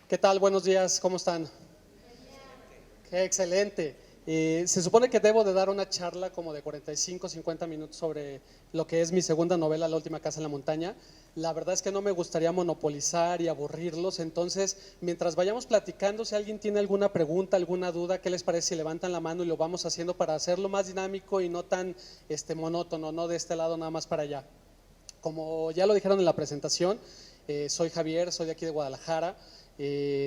¿Qué tal? Buenos días, ¿cómo están? Qué excelente. Se supone que debo de dar una charla como de 45, 50 minutos sobre lo que es mi segunda novela, La última casa en la montaña. La verdad es que no me gustaría monopolizar y aburrirlos, entonces mientras vayamos platicando, si alguien tiene alguna pregunta, alguna duda, ¿qué les parece si levantan la mano y lo vamos haciendo para hacerlo más dinámico y no tan monótono, no de este lado nada más para allá? Como ya lo dijeron en la presentación, soy Javier, soy de aquí de Guadalajara,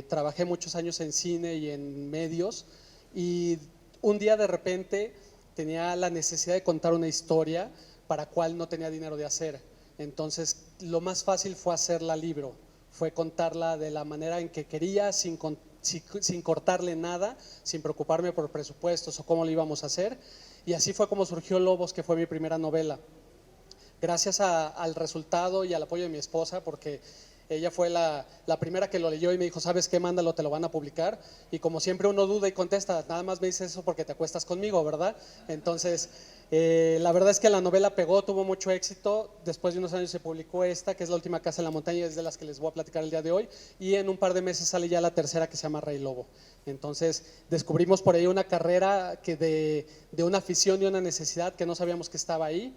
trabajé muchos años en cine y en medios y un día de repente tenía la necesidad de contar una historia para cual no tenía dinero de hacer. Entonces lo más fácil fue hacerla libro, fue contarla de la manera en que quería, sin cortarle nada, sin preocuparme por presupuestos o cómo lo íbamos a hacer. Y así fue como surgió Lobos, que fue mi primera novela. Gracias al resultado y al apoyo de mi esposa, porque ella fue la primera que lo leyó y me dijo, ¿sabes qué? Mándalo, te lo van a publicar. Y como siempre uno duda y contesta, nada más me dices eso porque te acuestas conmigo, ¿verdad? Entonces, la verdad es que la novela pegó, tuvo mucho éxito. Después de unos años se publicó esta, que es La última casa en la montaña, es de las que les voy a platicar el día de hoy. Y en un par de meses sale ya la tercera, que se llama Rey Lobo. Entonces, descubrimos por ahí una carrera que de una afición y una necesidad que no sabíamos que estaba ahí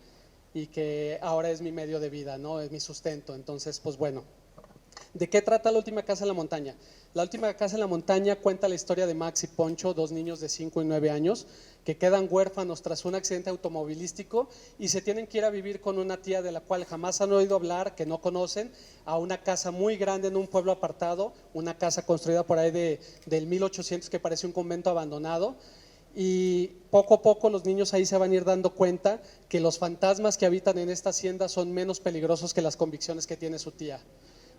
y que ahora es mi medio de vida, ¿no? Es mi sustento. Entonces, pues bueno, ¿de qué trata La última casa en la montaña? La última casa en la montaña cuenta la historia de Max y Poncho, dos niños de 5 y 9 años que quedan huérfanos tras un accidente automovilístico y se tienen que ir a vivir con una tía de la cual jamás han oído hablar, que no conocen, a una casa muy grande en un pueblo apartado, una casa construida por ahí del 1800 que parece un convento abandonado. Y poco a poco los niños ahí se van a ir dando cuenta que los fantasmas que habitan en esta hacienda son menos peligrosos que las convicciones que tiene su tía.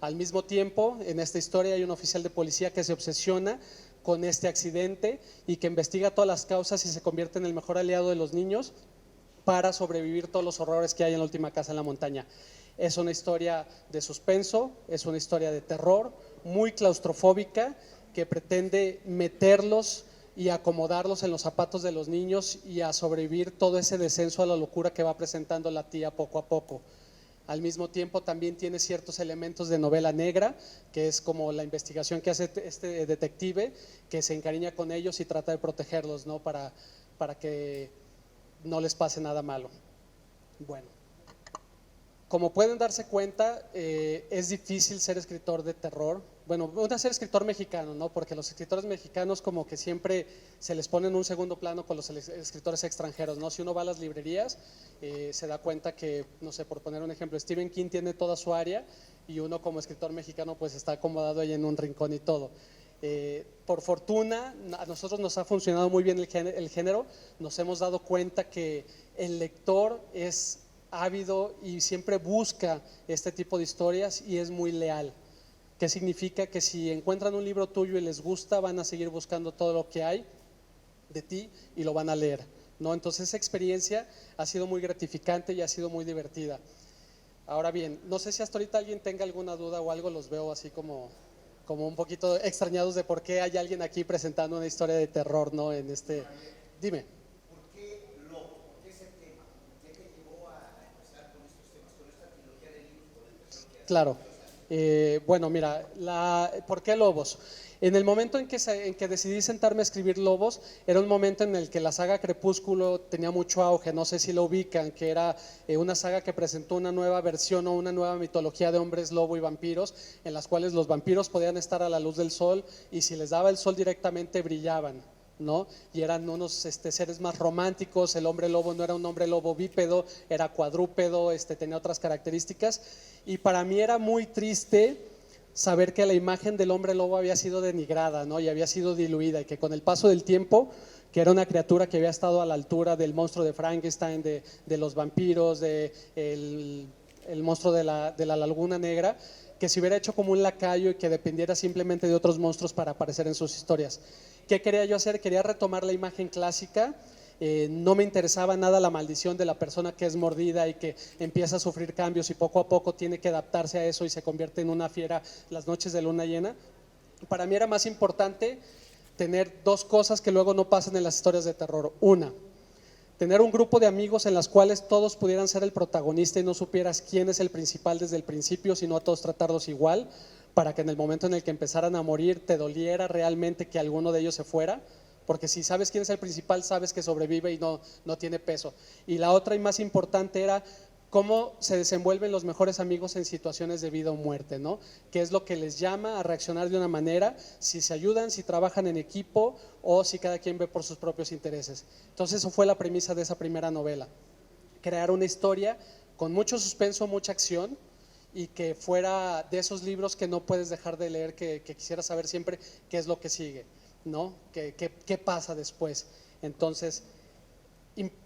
Al mismo tiempo, en esta historia hay un oficial de policía que se obsesiona con este accidente y que investiga todas las causas y se convierte en el mejor aliado de los niños para sobrevivir todos los horrores que hay en La última casa en la montaña. Es una historia de suspenso, es una historia de terror, muy claustrofóbica, que pretende meterlos y acomodarlos en los zapatos de los niños y a sobrevivir todo ese descenso a la locura que va presentando la tía poco a poco. Al mismo tiempo también tiene ciertos elementos de novela negra, que es como la investigación que hace este detective, que se encariña con ellos y trata de protegerlos, ¿no? Para que no les pase nada malo. Bueno, como pueden darse cuenta, es difícil ser escritor de terror. Bueno, ser escritor mexicano, ¿no? Porque los escritores mexicanos como que siempre se les pone en un segundo plano con los escritores extranjeros, ¿no? Si uno va a las librerías, se da cuenta que, no sé, por poner un ejemplo, Stephen King tiene toda su área y uno como escritor mexicano pues está acomodado ahí en un rincón y todo. Por fortuna, a nosotros nos ha funcionado muy bien el género, nos hemos dado cuenta que el lector es ávido y siempre busca este tipo de historias y es muy leal. ¿Qué significa? Que si encuentran un libro tuyo y les gusta, van a seguir buscando todo lo que hay de ti y lo van a leer, ¿no? Entonces esa experiencia ha sido muy gratificante y ha sido muy divertida. Ahora bien, no sé si hasta ahorita alguien tenga alguna duda o algo, los veo así como un poquito extrañados de por qué hay alguien aquí presentando una historia de terror, ¿no? Dime. Claro. Bueno, mira, ¿por qué Lobos? En el momento en que decidí sentarme a escribir Lobos, era un momento en el que la saga Crepúsculo tenía mucho auge, no sé si lo ubican, que era una saga que presentó una nueva versión o una nueva mitología de hombres lobo y vampiros, en las cuales los vampiros podían estar a la luz del sol y si les daba el sol directamente brillaban, ¿no? Y eran unos seres más románticos. El hombre lobo no era un hombre lobo bípedo, era cuadrúpedo, tenía otras características. Y para mí era muy triste saber que la imagen del hombre lobo había sido denigrada, ¿no? Y había sido diluida, y que con el paso del tiempo, que era una criatura que había estado a la altura del monstruo de Frankenstein, de los vampiros, el monstruo de la laguna negra, que se hubiera hecho como un lacayo y que dependiera simplemente de otros monstruos para aparecer en sus historias. ¿Qué quería yo hacer? Quería retomar la imagen clásica. No me interesaba nada la maldición de la persona que es mordida y que empieza a sufrir cambios y poco a poco tiene que adaptarse a eso y se convierte en una fiera las noches de luna llena. Para mí era más importante tener dos cosas que luego no pasan en las historias de terror. Una, tener un grupo de amigos en las cuales todos pudieran ser el protagonista y no supieras quién es el principal desde el principio, sino a todos tratarlos igual, para que en el momento en el que empezaran a morir te doliera realmente que alguno de ellos se fuera, porque si sabes quién es el principal, sabes que sobrevive y no tiene peso. Y la otra y más importante era cómo se desenvuelven los mejores amigos en situaciones de vida o muerte, ¿no? Qué es lo que les llama a reaccionar de una manera, si se ayudan, si trabajan en equipo o si cada quien ve por sus propios intereses. Entonces eso fue la premisa de esa primera novela, crear una historia con mucho suspenso, mucha acción, y que fuera de esos libros que no puedes dejar de leer, que quisieras saber siempre qué es lo que sigue, ¿no? ¿Qué pasa después? Entonces,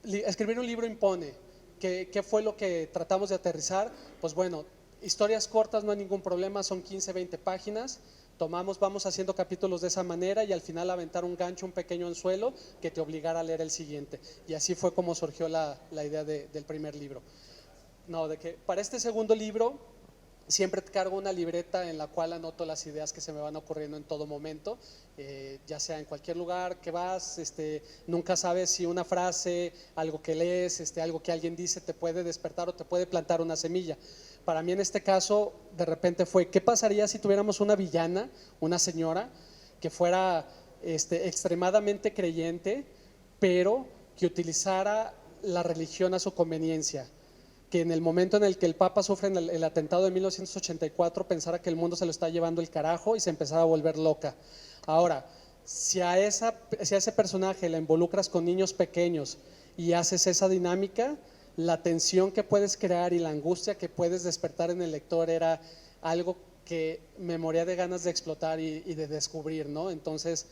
escribir un libro impone. ¿Qué fue lo que tratamos de aterrizar? Pues bueno, historias cortas no hay ningún problema, son 15, 20 páginas. Vamos haciendo capítulos de esa manera y al final aventar un gancho, un pequeño anzuelo que te obligara a leer el siguiente. Y así fue como surgió la idea del primer libro. No, de que para este segundo libro siempre cargo una libreta en la cual anoto las ideas que se me van ocurriendo en todo momento, ya sea en cualquier lugar que vas, nunca sabes si una frase, algo que lees, algo que alguien dice te puede despertar o te puede plantar una semilla. Para mí en este caso de repente fue, ¿qué pasaría si tuviéramos una villana, una señora que fuera extremadamente creyente, pero que utilizara la religión a su conveniencia? Que en el momento en el que el Papa sufre en el atentado de 1984 pensara que el mundo se lo está llevando el carajo y se empezara a volver loca. Ahora, si a ese personaje la involucras con niños pequeños y haces esa dinámica, la tensión que puedes crear y la angustia que puedes despertar en el lector era algo que me moría de ganas de explotar y de descubrir, ¿no? Entonces,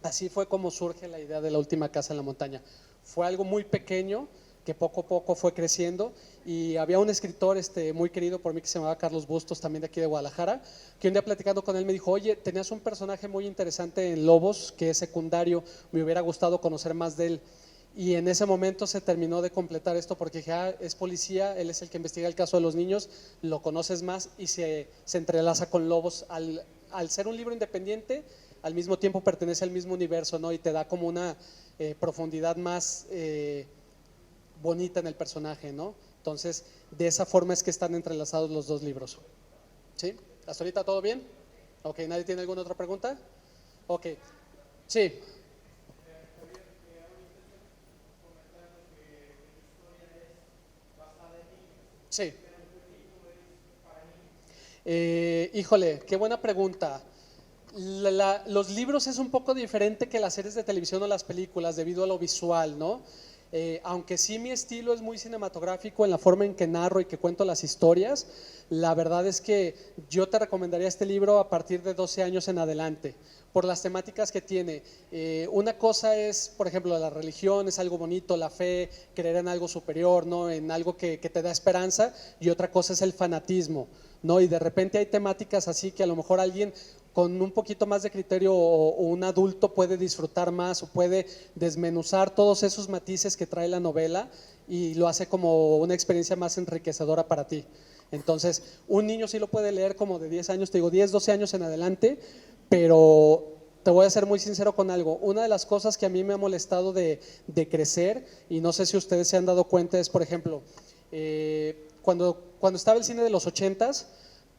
así fue como surge la idea de La Última Casa en la Montaña. Fue algo muy pequeño que poco a poco fue creciendo, y había un escritor muy querido por mí que se llamaba Carlos Bustos, también de aquí de Guadalajara, que un día platicando con él me dijo, oye, tenías un personaje muy interesante en Lobos, que es secundario, me hubiera gustado conocer más de él. Y en ese momento se terminó de completar esto porque dije, es policía, él es el que investiga el caso de los niños, lo conoces más y se entrelaza con Lobos. Al ser un libro independiente, al mismo tiempo pertenece al mismo universo, ¿no? Y te da como una profundidad más bonita en el personaje, ¿no? Entonces, de esa forma es que están entrelazados los dos libros. ¿Sí? ¿Hasta ahorita todo bien? Ok, ¿nadie tiene alguna otra pregunta? Ok, sí. Sí. Híjole, qué buena pregunta. Los libros es un poco diferente que las series de televisión o las películas debido a lo visual, ¿no? Aunque sí mi estilo es muy cinematográfico en la forma en que narro y que cuento las historias, la verdad es que yo te recomendaría este libro a partir de 12 años en adelante, por las temáticas que tiene. Una cosa es, por ejemplo, la religión, es algo bonito, la fe, creer en algo superior, ¿no? En algo que te da esperanza, y otra cosa es el fanatismo, ¿no? Y de repente hay temáticas así que a lo mejor alguien con un poquito más de criterio o un adulto puede disfrutar más o puede desmenuzar todos esos matices que trae la novela y lo hace como una experiencia más enriquecedora para ti. Entonces, un niño sí lo puede leer como de 10 años, te digo 10, 12 años en adelante, pero te voy a ser muy sincero con algo. Una de las cosas que a mí me ha molestado de crecer, y no sé si ustedes se han dado cuenta, es, por ejemplo, cuando estaba el cine de los 80s,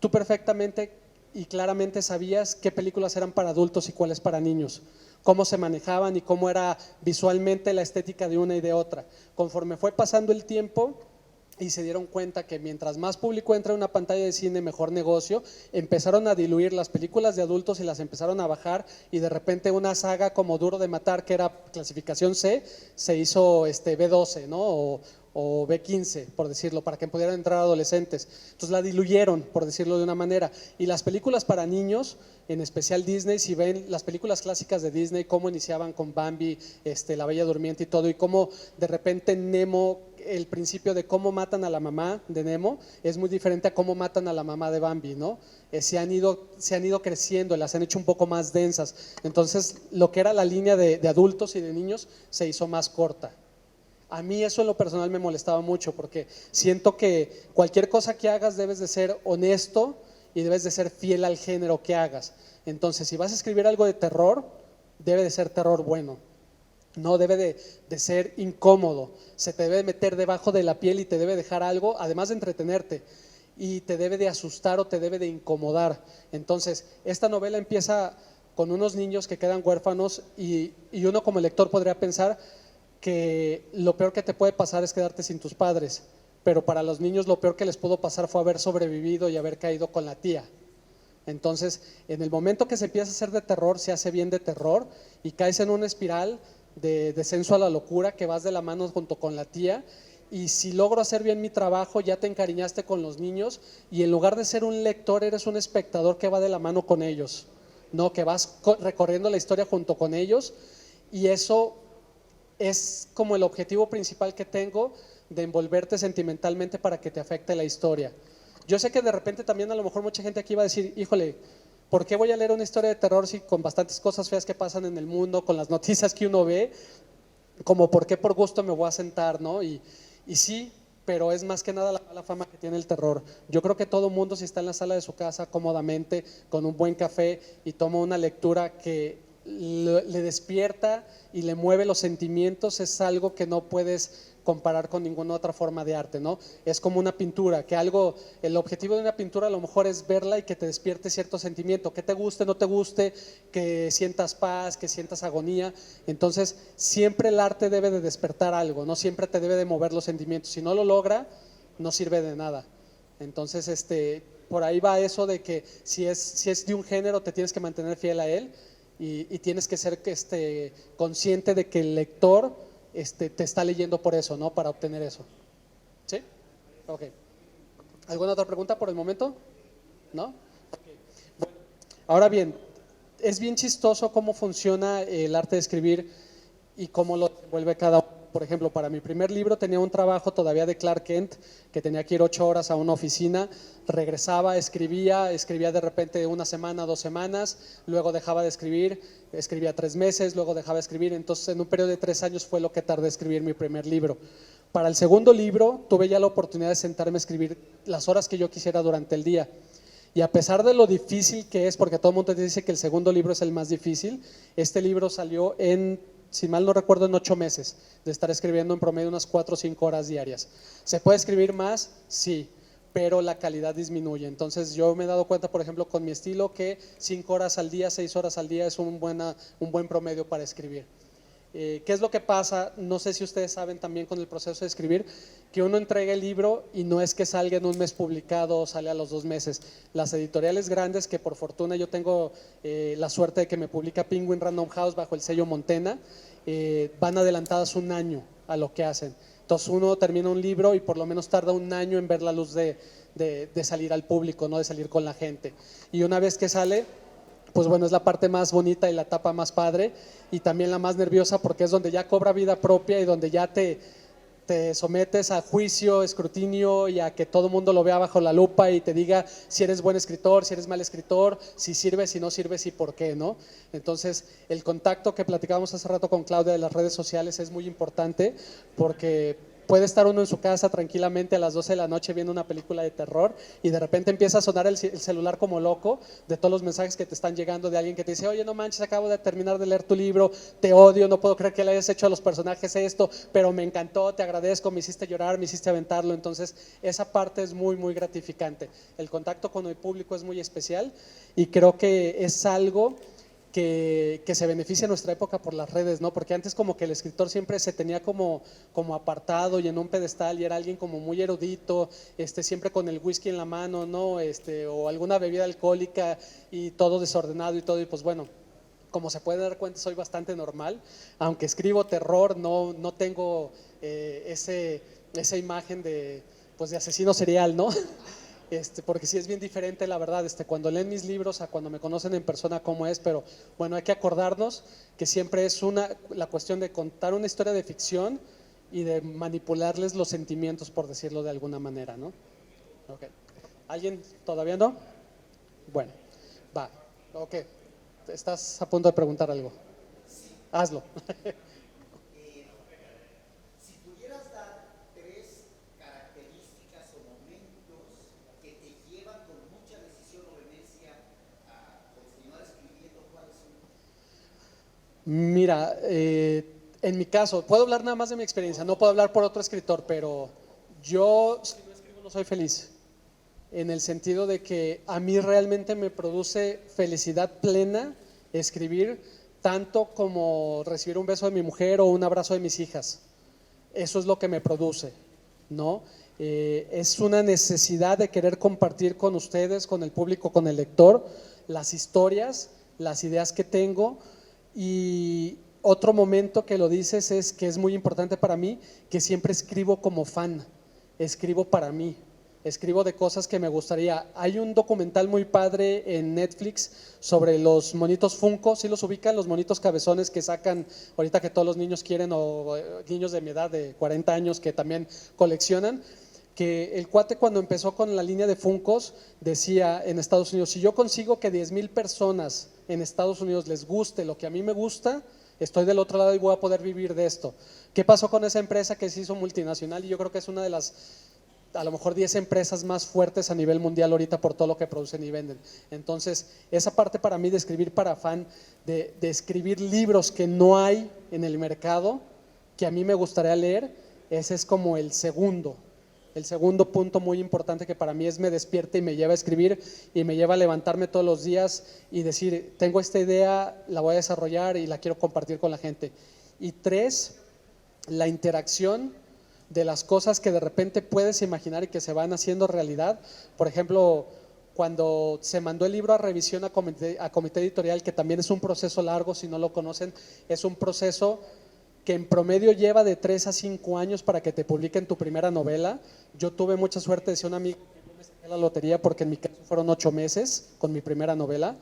tú perfectamente y claramente sabías qué películas eran para adultos y cuáles para niños, cómo se manejaban y cómo era visualmente la estética de una y de otra. Conforme fue pasando el tiempo y se dieron cuenta que mientras más público entra en una pantalla de cine, mejor negocio, empezaron a diluir las películas de adultos y las empezaron a bajar, y de repente una saga como Duro de Matar, que era clasificación C, se hizo B12, ¿no? O B15, por decirlo, para que pudieran entrar adolescentes. Entonces la diluyeron, por decirlo de una manera. Y las películas para niños, en especial Disney, si ven las películas clásicas de Disney, cómo iniciaban con Bambi, La Bella Durmiente y todo, y cómo de repente Nemo, el principio de cómo matan a la mamá de Nemo es muy diferente a cómo matan a la mamá de Bambi, ¿no? Se han ido creciendo, las han hecho un poco más densas. Entonces lo que era la línea de adultos y de niños se hizo más corta. A mí eso en lo personal me molestaba mucho, porque siento que cualquier cosa que hagas debes de ser honesto y debes de ser fiel al género que hagas. Entonces, si vas a escribir algo de terror, debe de ser terror bueno, no debe de ser incómodo, se te debe meter debajo de la piel y te debe dejar algo, además de entretenerte. y te debe de asustar o te debe de incomodar. Entonces, esta novela empieza con unos niños que quedan huérfanos y uno como lector podría pensar que lo peor que te puede pasar es quedarte sin tus padres, pero para los niños lo peor que les pudo pasar fue haber sobrevivido y haber caído con la tía. Entonces, en el momento que se empieza a hacer de terror, se hace bien de terror y caes en una espiral de descenso a la locura que vas de la mano junto con la tía. Y si logro hacer bien mi trabajo, ya te encariñaste con los niños y en lugar de ser un lector, eres un espectador que va de la mano con ellos, no, que vas recorriendo la historia junto con ellos, y eso es como el objetivo principal que tengo, de envolverte sentimentalmente para que te afecte la historia. Yo sé que de repente también a lo mejor mucha gente aquí va a decir, híjole, ¿por qué voy a leer una historia de terror si con bastantes cosas feas que pasan en el mundo, con las noticias que uno ve, como por qué por gusto me voy a sentar, ¿no? Y sí, pero es más que nada la mala fama que tiene el terror. Yo creo que todo mundo, si está en la sala de su casa cómodamente, con un buen café y toma una lectura que le despierta y le mueve los sentimientos, es algo que no puedes comparar con ninguna otra forma de arte, ¿no? Es como una pintura, que algo, el objetivo de una pintura a lo mejor es verla y que te despierte cierto sentimiento, que te guste, no te guste, que sientas paz, que sientas agonía. Entonces, siempre el arte debe de despertar algo, no siempre te debe de mover los sentimientos. Si no lo logra, no sirve de nada. Entonces, por ahí va eso de que si es de un género, te tienes que mantener fiel a él y tienes que ser consciente de que el lector te está leyendo por eso, ¿no? Para obtener eso. ¿Sí? Ok. ¿Alguna otra pregunta por el momento? ¿No? Okay. Bueno, ahora bien, es bien chistoso cómo funciona el arte de escribir y cómo lo desenvuelve cada uno. Por ejemplo, para mi primer libro tenía un trabajo todavía de Clark Kent, que tenía que ir 8 horas a una oficina, regresaba, escribía de repente una semana, 2 semanas, luego dejaba de escribir, escribía 3 meses, luego dejaba de escribir. Entonces en un periodo de 3 años fue lo que tardé en escribir mi primer libro. Para el segundo libro tuve ya la oportunidad de sentarme a escribir las horas que yo quisiera durante el día. Y a pesar de lo difícil que es, porque todo el mundo te dice que el segundo libro es el más difícil, este libro salió si mal no recuerdo, en 8 meses de estar escribiendo en promedio unas 4 o 5 horas diarias. ¿Se puede escribir más? Sí, pero la calidad disminuye. Entonces yo me he dado cuenta, por ejemplo, con mi estilo, que 5 horas al día, 6 horas al día es un buen promedio para escribir. ¿Qué es lo que pasa? No sé si ustedes saben también con el proceso de escribir, que uno entrega el libro y no es que salga en un mes publicado o sale a los 2 meses. Las editoriales grandes, que por fortuna yo tengo la suerte de que me publica Penguin Random House bajo el sello Montena, van adelantadas un año a lo que hacen. Entonces uno termina un libro y por lo menos tarda un año en ver la luz de salir al público, ¿no? De salir con la gente. Y una vez que sale, pues bueno, es la parte más bonita y la etapa más padre y también la más nerviosa, porque es donde ya cobra vida propia y donde ya te sometes a juicio, escrutinio y a que todo el mundo lo vea bajo la lupa y te diga si eres buen escritor, si eres mal escritor, si sirves, si no sirves y por qué, ¿no? Entonces, el contacto que platicábamos hace rato con Claudia de las redes sociales es muy importante, porque puede estar uno en su casa tranquilamente a las 12 de la noche viendo una película de terror y de repente empieza a sonar el celular como loco de todos los mensajes que te están llegando de alguien que te dice, oye, no manches, acabo de terminar de leer tu libro, te odio, no puedo creer que le hayas hecho a los personajes esto, pero me encantó, te agradezco, me hiciste llorar, me hiciste aventarlo. Entonces esa parte es muy, muy gratificante. El contacto con el público es muy especial y creo que es algo que se beneficia en nuestra época por las redes, ¿no? Porque antes como que el escritor siempre se tenía como apartado y en un pedestal y era alguien como muy erudito, siempre con el whisky en la mano, ¿no? O alguna bebida alcohólica y todo desordenado y todo, y pues bueno, como se puede dar cuenta soy bastante normal, aunque escribo terror, no tengo esa imagen pues de asesino serial, ¿no? Porque sí es bien diferente, la verdad, cuando leen mis libros a cuando me conocen en persona cómo es, pero bueno, hay que acordarnos que siempre es la cuestión de contar una historia de ficción y de manipularles los sentimientos, por decirlo de alguna manera, ¿no? Okay. ¿Alguien todavía no? Bueno, va, ok, estás a punto de preguntar algo, hazlo. Mira, en mi caso, puedo hablar nada más de mi experiencia, no puedo hablar por otro escritor, pero yo si no escribo no soy feliz. en el sentido de que a mí realmente me produce felicidad plena escribir, tanto como recibir un beso de mi mujer o un abrazo de mis hijas. Eso es lo que me produce, ¿no? Es una necesidad de querer compartir con ustedes, con el público, con el lector, las historias, las ideas que tengo. Y otro momento que lo dices es que es muy importante para mí, que siempre escribo como fan, escribo para mí, escribo de cosas que me gustaría. Hay un documental muy padre en Netflix sobre los monitos Funko, ¿sí los ubican? Los monitos cabezones que sacan ahorita que todos los niños quieren, o niños de mi edad de 40 años que también coleccionan. Que el cuate, cuando empezó con la línea de Funkos, decía en Estados Unidos: si yo consigo que 10,000 personas en Estados Unidos les guste lo que a mí me gusta, estoy del otro lado y voy a poder vivir de esto. ¿Qué pasó con esa empresa que se hizo multinacional? Y yo creo que es una de las, a lo mejor 10 empresas más fuertes a nivel mundial ahorita por todo lo que producen y venden. Entonces, esa parte para mí de escribir para fan, de escribir libros que no hay en el mercado, que a mí me gustaría leer, ese es como el segundo punto muy importante, que para mí me despierta y me lleva a escribir y me lleva a levantarme todos los días y decir: tengo esta idea, la voy a desarrollar y la quiero compartir con la gente. Y 3, la interacción de las cosas que de repente puedes imaginar y que se van haciendo realidad. Por ejemplo, cuando se mandó el libro a revisión a comité editorial, que también es un proceso largo, si no lo conocen, es un proceso que en promedio lleva de 3 a 5 años para que te publiquen tu primera novela. Yo tuve mucha suerte, decía un amigo, que yo me saqué la lotería, porque en mi caso fueron 8 meses con mi primera novela.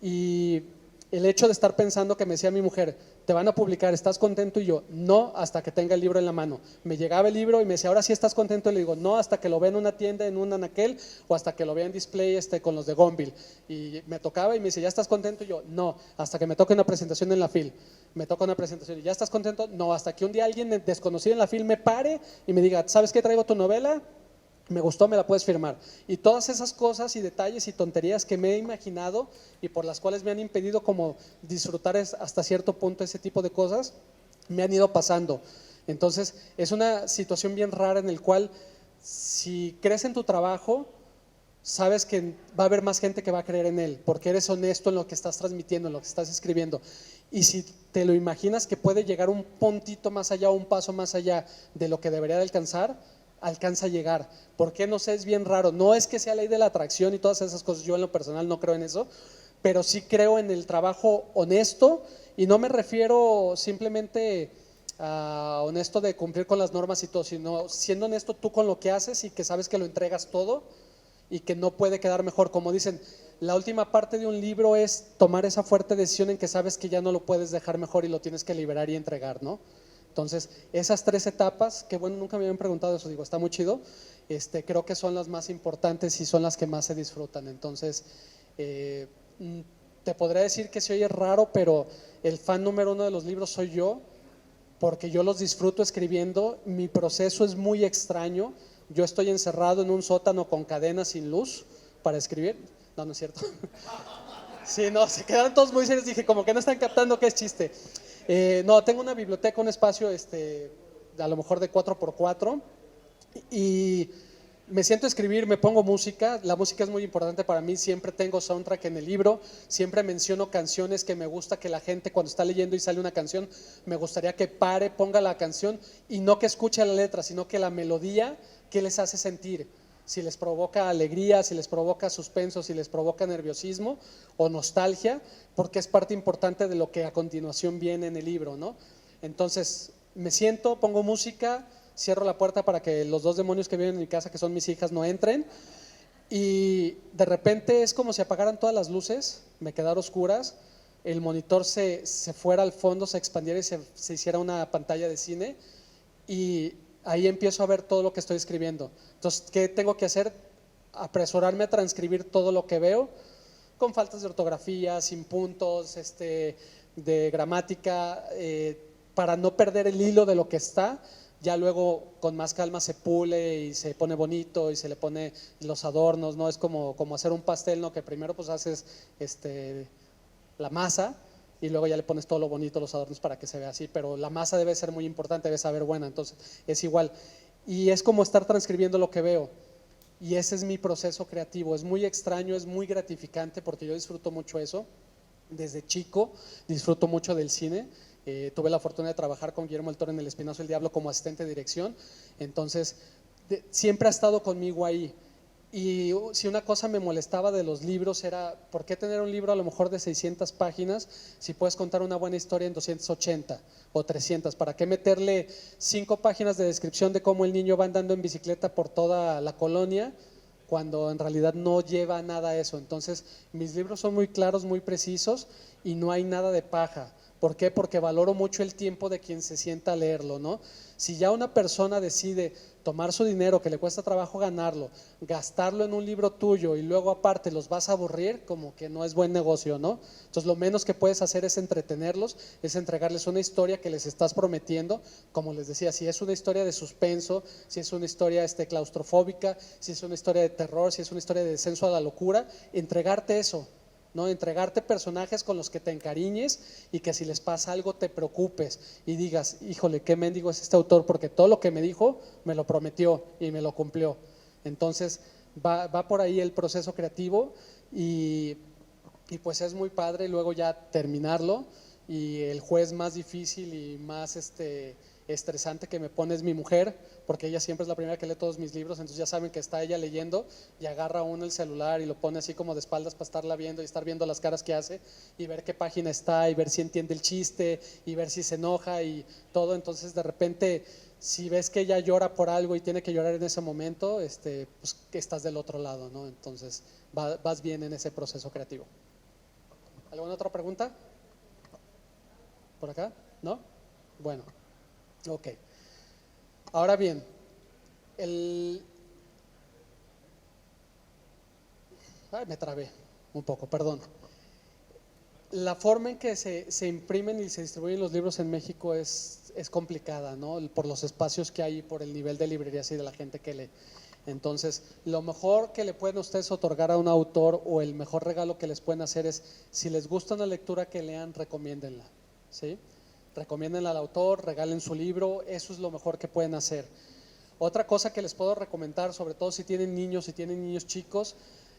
Y el hecho de estar pensando, que me decía mi mujer: te van a publicar, ¿estás contento? Y yo: no, hasta que tenga el libro en la mano. Me llegaba el libro y me decía: ahora sí estás contento. Y le digo: no, hasta que lo vea en una tienda, en un anaquel, o hasta que lo vea en display con los de Gonville. Y me tocaba y me dice: ¿ya estás contento? Y yo: no, hasta que me toque una presentación en la FIL. Me toca una presentación y: ¿ya estás contento? No, hasta que un día alguien desconocido en la FIL me pare y me diga: ¿sabes qué? Traigo tu novela, me gustó, me la puedes firmar. Y todas esas cosas y detalles y tonterías que me he imaginado y por las cuales me han impedido como disfrutar hasta cierto punto ese tipo de cosas, me han ido pasando. Entonces es una situación bien rara, en el cual, si crees en tu trabajo, sabes que va a haber más gente que va a creer en él, porque eres honesto en lo que estás transmitiendo, en lo que estás escribiendo. Y si te lo imaginas que puede llegar un puntito más allá, un paso más allá de lo que debería de alcanzar, alcanza a llegar. ¿Por qué? No sé, es bien raro. No es que sea ley de la atracción y todas esas cosas, yo en lo personal no creo en eso, pero sí creo en el trabajo honesto. Y no me refiero simplemente a honesto de cumplir con las normas y todo, sino siendo honesto tú con lo que haces y que sabes que lo entregas todo y que no puede quedar mejor. Como dicen, la última parte de un libro es tomar esa fuerte decisión en que sabes que ya no lo puedes dejar mejor y lo tienes que liberar y entregar, ¿no? Entonces, esas 3 etapas, que bueno, nunca me habían preguntado eso, digo, está muy chido, creo que son las más importantes y son las que más se disfrutan. Entonces, te podría decir que se oye raro, pero el fan número 1 de los libros soy yo, porque yo los disfruto escribiendo. Mi proceso es muy extraño. Yo estoy encerrado en un sótano con cadenas, sin luz, para escribir. No, no es cierto. Sí, no, se quedaron todos muy serios. Dije, como que no están captando que es chiste. No, tengo una biblioteca, un espacio a lo mejor de 4x4, y me siento a escribir, me pongo música. La música es muy importante para mí. Siempre tengo soundtrack en el libro, siempre menciono canciones que me gusta que la gente, cuando está leyendo y sale una canción, me gustaría que pare, ponga la canción y no que escuche la letra, sino que la melodía, ¿qué les hace sentir? Si les provoca alegría, si les provoca suspenso, si les provoca nerviosismo o nostalgia, porque es parte importante de lo que a continuación viene en el libro, ¿no? Entonces me siento, pongo música, cierro la puerta para que los 2 demonios que viven en mi casa, que son mis hijas, no entren, y de repente es como si apagaran todas las luces, me quedaran oscuras, el monitor se fuera al fondo, se expandiera y se hiciera una pantalla de cine, y ahí empiezo a ver todo lo que estoy escribiendo. Entonces, ¿qué tengo que hacer? Apresurarme a transcribir todo lo que veo, con faltas de ortografía, sin puntos, de gramática, para no perder el hilo de lo que está. Ya luego con más calma se pule y se pone bonito y se le pone los adornos, ¿no? Es como hacer un pastel, ¿no? Que primero pues haces la masa y luego ya le pones todo lo bonito, los adornos, para que se vea así, pero la masa debe ser muy importante, debe saber buena. Entonces es igual, y es como estar transcribiendo lo que veo. y ese es mi proceso creativo. Es muy extraño, es muy gratificante porque yo disfruto mucho eso. Desde chico disfruto mucho del cine. Tuve la fortuna de trabajar con Guillermo del Toro en El Espinazo del Diablo como asistente de dirección, entonces siempre ha estado conmigo ahí. Y si una cosa me molestaba de los libros era, ¿por qué tener un libro a lo mejor de 600 páginas si puedes contar una buena historia en 280 o 300? ¿Para qué meterle 5 páginas de descripción de cómo el niño va andando en bicicleta por toda la colonia cuando en realidad no lleva nada a eso? Entonces mis libros son muy claros, muy precisos y no hay nada de paja. ¿Por qué? Porque valoro mucho el tiempo de quien se sienta a leerlo, ¿no? Si ya una persona decide tomar su dinero, que le cuesta trabajo ganarlo, gastarlo en un libro tuyo y luego aparte los vas a aburrir, como que no es buen negocio, ¿no? Entonces lo menos que puedes hacer es entretenerlos, es entregarles una historia que les estás prometiendo, como les decía, si es una historia de suspenso, si es una historia claustrofóbica, si es una historia de terror, si es una historia de descenso a la locura, entregarte eso, ¿no? Entregarte personajes con los que te encariñes y que si les pasa algo te preocupes y digas, híjole, qué mendigo es este autor, porque todo lo que me dijo me lo prometió y me lo cumplió. Entonces va por ahí el proceso creativo y pues es muy padre luego ya terminarlo. Y el juez más difícil y más estresante que me pone es mi mujer, porque ella siempre es la primera que lee todos mis libros, entonces ya saben que está ella leyendo y agarra uno el celular y lo pone así como de espaldas para estarla viendo y estar viendo las caras que hace y ver qué página está y ver si entiende el chiste y ver si se enoja y todo. Entonces de repente si ves que ella llora por algo y tiene que llorar en ese momento, pues que estás del otro lado, ¿no? Entonces vas bien en ese proceso creativo. ¿Alguna otra pregunta? ¿Por acá? ¿No? Bueno, ok. Ahora bien, me trabé un poco, perdón. La forma en que se imprimen y se distribuyen los libros en México es complicada, ¿no? Por los espacios que hay, por el nivel de librerías y de la gente que lee. Entonces, lo mejor que le pueden ustedes otorgar a un autor o el mejor regalo que les pueden hacer es, si les gusta una lectura que lean, recomiéndenla, ¿sí? Recomiéndenla al autor, regalen su libro, eso es lo mejor que pueden hacer. Otra cosa que les puedo recomendar, sobre todo si tienen niños chicos,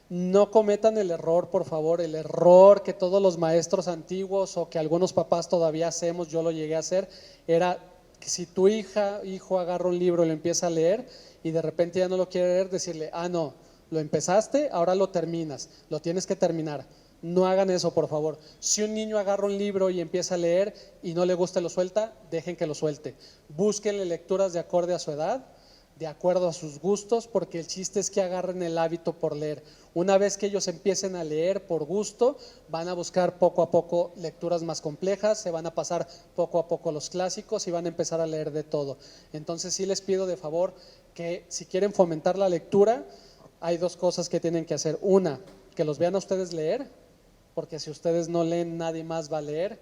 no cometan el error, por favor, el error que todos los maestros antiguos o que algunos papás todavía hacemos, yo lo llegué a hacer, era que si tu hijo agarra un libro y lo empieza a leer y de repente ya no lo quiere leer, decirle, no, lo empezaste, ahora lo terminas, lo tienes que terminar. No hagan eso, por favor. Si un niño agarra un libro y empieza a leer y no le gusta y lo suelta, dejen que lo suelte. Búsquenle lecturas de acorde a su edad, de acuerdo a sus gustos, porque el chiste es que agarren el hábito por leer. Una vez que ellos empiecen a leer por gusto, van a buscar poco a poco lecturas más complejas, se van a pasar poco a poco los clásicos y van a empezar a leer de todo. Entonces sí les pido de favor que si quieren fomentar la lectura, hay dos cosas que tienen que hacer. Una, que los vean a ustedes leer, porque si ustedes no leen, nadie más va a leer.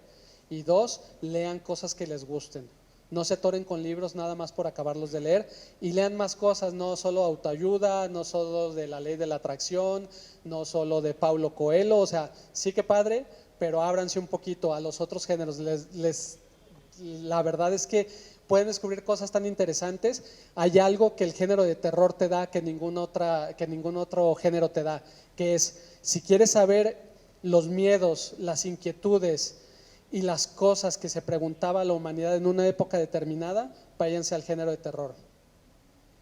Y dos, lean cosas que les gusten. No se atoren con libros nada más por acabarlos de leer y lean más cosas, no solo autoayuda, no solo de la ley de la atracción, no solo de Paulo Coelho, o sea, sí que padre, pero ábranse un poquito a los otros géneros. La verdad es que pueden descubrir cosas tan interesantes. Hay algo que el género de terror te da que ningún otro género te da, que es, si quieres saber los miedos, las inquietudes y las cosas que se preguntaba la humanidad en una época determinada, váyanse al género de terror.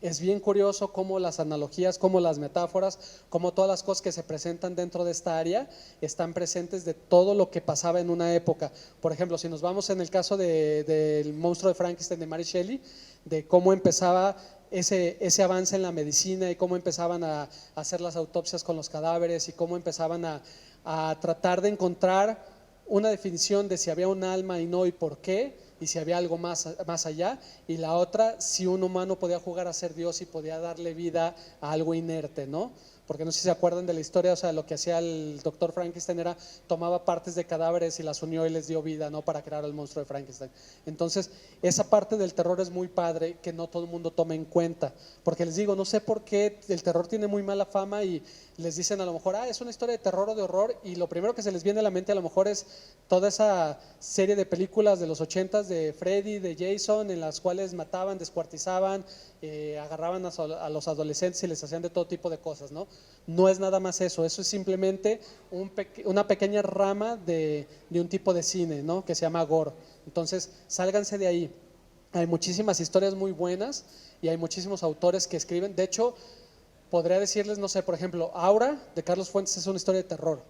Es bien curioso cómo las analogías, cómo las metáforas, cómo todas las cosas que se presentan dentro de esta área están presentes de todo lo que pasaba en una época. Por ejemplo, si nos vamos en el caso del monstruo de Frankenstein de Mary Shelley, de cómo empezaba ese avance en la medicina y cómo empezaban a hacer las autopsias con los cadáveres y cómo empezaban a tratar de encontrar una definición de si había un alma y no y por qué, y si había algo más allá, y la otra, si un humano podía jugar a ser Dios y podía darle vida a algo inerte, ¿no? porque no sé si se acuerdan de la historia, o sea, lo que hacía el doctor Frankenstein era tomaba partes de cadáveres y las unió y les dio vida, ¿no? Para crear el monstruo de Frankenstein. Entonces, esa parte del terror es muy padre que no todo el mundo toma en cuenta, porque les digo, no sé por qué el terror tiene muy mala fama y les dicen a lo mejor, es una historia de terror o de horror, y lo primero que se les viene a la mente a lo mejor es toda esa serie de películas de los 80s de Freddy, de Jason, en las cuales mataban, descuartizaban, agarraban a los adolescentes y les hacían de todo tipo de cosas, ¿no? No es nada más eso, eso es simplemente una pequeña rama de un tipo de cine, ¿no? Que se llama gore. Entonces, sálganse de ahí. Hay muchísimas historias muy buenas y hay muchísimos autores que escriben. De hecho, podría decirles, no sé, por ejemplo, Aura de Carlos Fuentes es una historia de terror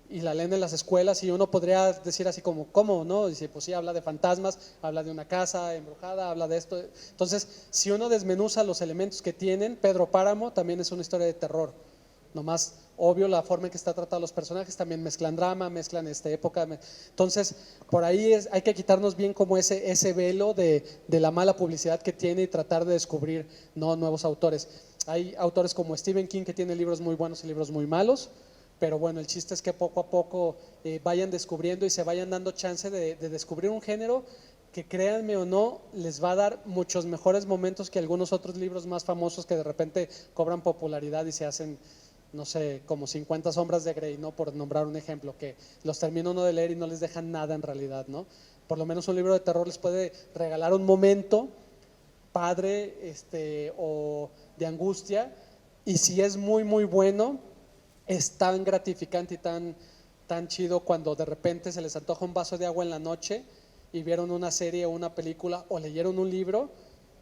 y la leen en las escuelas y uno podría decir así como, ¿cómo? ¿No? Dice, pues sí, habla de fantasmas, habla de una casa embrujada, habla de esto. Entonces, si uno desmenuza los elementos que tienen, Pedro Páramo también es una historia de terror. Nomás, obvio, la forma en que está tratado los personajes, también mezclan drama, mezclan época. Entonces, por ahí hay que quitarnos bien como ese velo de la mala publicidad que tiene y tratar de descubrir, ¿no?, nuevos autores. Hay autores como Stephen King que tiene libros muy buenos y libros muy malos, pero bueno, el chiste es que poco a poco vayan descubriendo y se vayan dando chance de descubrir un género que, créanme o no, les va a dar muchos mejores momentos que algunos otros libros más famosos que de repente cobran popularidad y se hacen, no sé, como 50 sombras de Grey, ¿no? Por nombrar un ejemplo, que los termina uno de leer y no les dejan nada en realidad, ¿no? Por lo menos un libro de terror les puede regalar un momento padre, o de angustia, y si es muy muy bueno, es tan gratificante y tan chido cuando de repente se les antoja un vaso de agua en la noche y vieron una serie o una película o leyeron un libro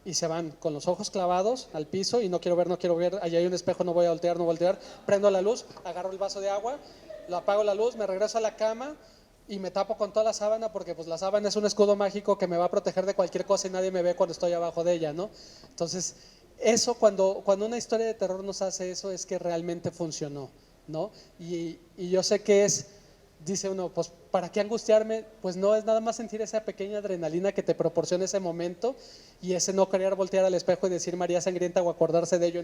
y se van con los ojos clavados al piso y no quiero ver, allá hay un espejo, no voy a voltear, no voltear, prendo la luz, agarro el vaso de agua, lo apago la luz, me regreso a la cama y me tapo con toda la sábana porque pues la sábana es un escudo mágico que me va a proteger de cualquier cosa y nadie me ve cuando estoy abajo de ella, ¿no? Entonces, eso cuando una historia de terror nos hace eso es que realmente funcionó, ¿no? Y yo sé que dice uno, pues ¿para qué angustiarme? Pues no, es nada más sentir esa pequeña adrenalina que te proporciona ese momento y ese no querer voltear al espejo y decir María Sangrienta o acordarse de ello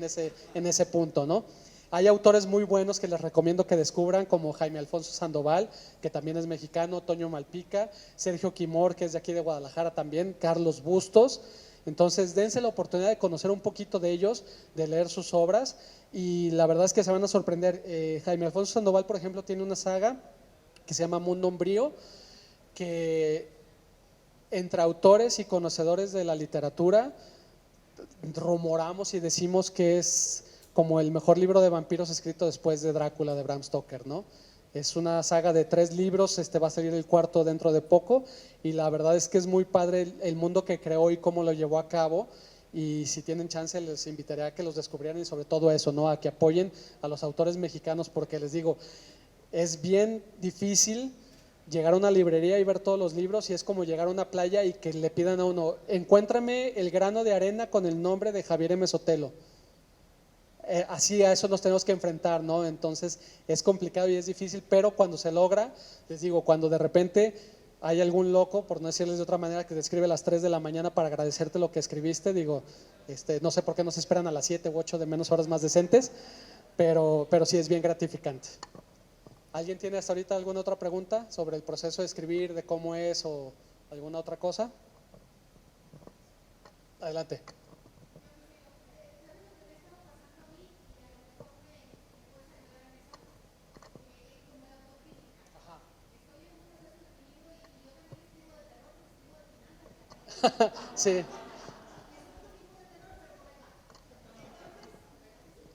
en ese punto, ¿no? Hay autores muy buenos que les recomiendo que descubran, como Jaime Alfonso Sandoval, que también es mexicano, Toño Malpica, Sergio Quimor, que es de aquí de Guadalajara también, Carlos Bustos. Entonces, dense la oportunidad de conocer un poquito de ellos, de leer sus obras, y la verdad es que se van a sorprender. Jaime Alfonso Sandoval, por ejemplo, tiene una saga que se llama Mundo Umbrío, que entre autores y conocedores de la literatura rumoramos y decimos que es como el mejor libro de vampiros escrito después de Drácula de Bram Stoker, ¿no? Es una saga de 3 libros, va a salir el cuarto dentro de poco y la verdad es que es muy padre el mundo que creó y cómo lo llevó a cabo, y si tienen chance les invitaría a que los descubrieran y sobre todo eso, ¿no? A que apoyen a los autores mexicanos, porque les digo, es bien difícil llegar a una librería y ver todos los libros y es como llegar a una playa y que le pidan a uno, encuéntrame el grano de arena con el nombre de Javier M. Sotelo. Así a eso nos tenemos que enfrentar, ¿no? Entonces es complicado y es difícil, pero cuando se logra, les digo, cuando de repente hay algún loco, por no decirles de otra manera, que te escribe a las 3 de la mañana para agradecerte lo que escribiste, digo, no sé por qué no se esperan a las 7 u 8 de menos horas más decentes, pero sí es bien gratificante. ¿Alguien tiene hasta ahorita alguna otra pregunta sobre el proceso de escribir, de cómo es o alguna otra cosa? Adelante. Sí,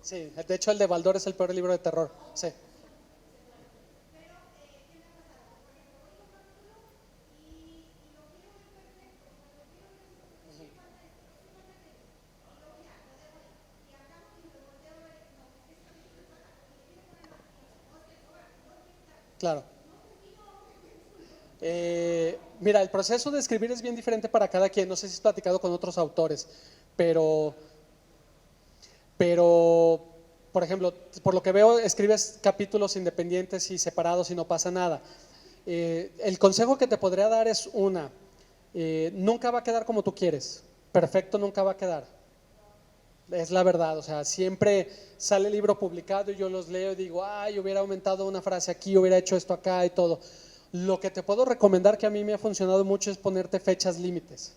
sí, de hecho el de Baldor es el peor libro de terror, sí. Claro. Mira, el proceso de escribir es bien diferente para cada quien. No sé si has platicado con otros autores, pero, pero, por ejemplo, por lo que veo, escribes capítulos independientes y separados y no pasa nada. El consejo que te podría dar es nunca va a quedar como tú quieres. Perfecto nunca va a quedar. Es la verdad, o sea, siempre sale el libro publicado y yo los leo y digo, ay, hubiera aumentado una frase aquí, hubiera hecho esto acá y todo. Lo que te puedo recomendar que a mí me ha funcionado mucho es ponerte fechas límites,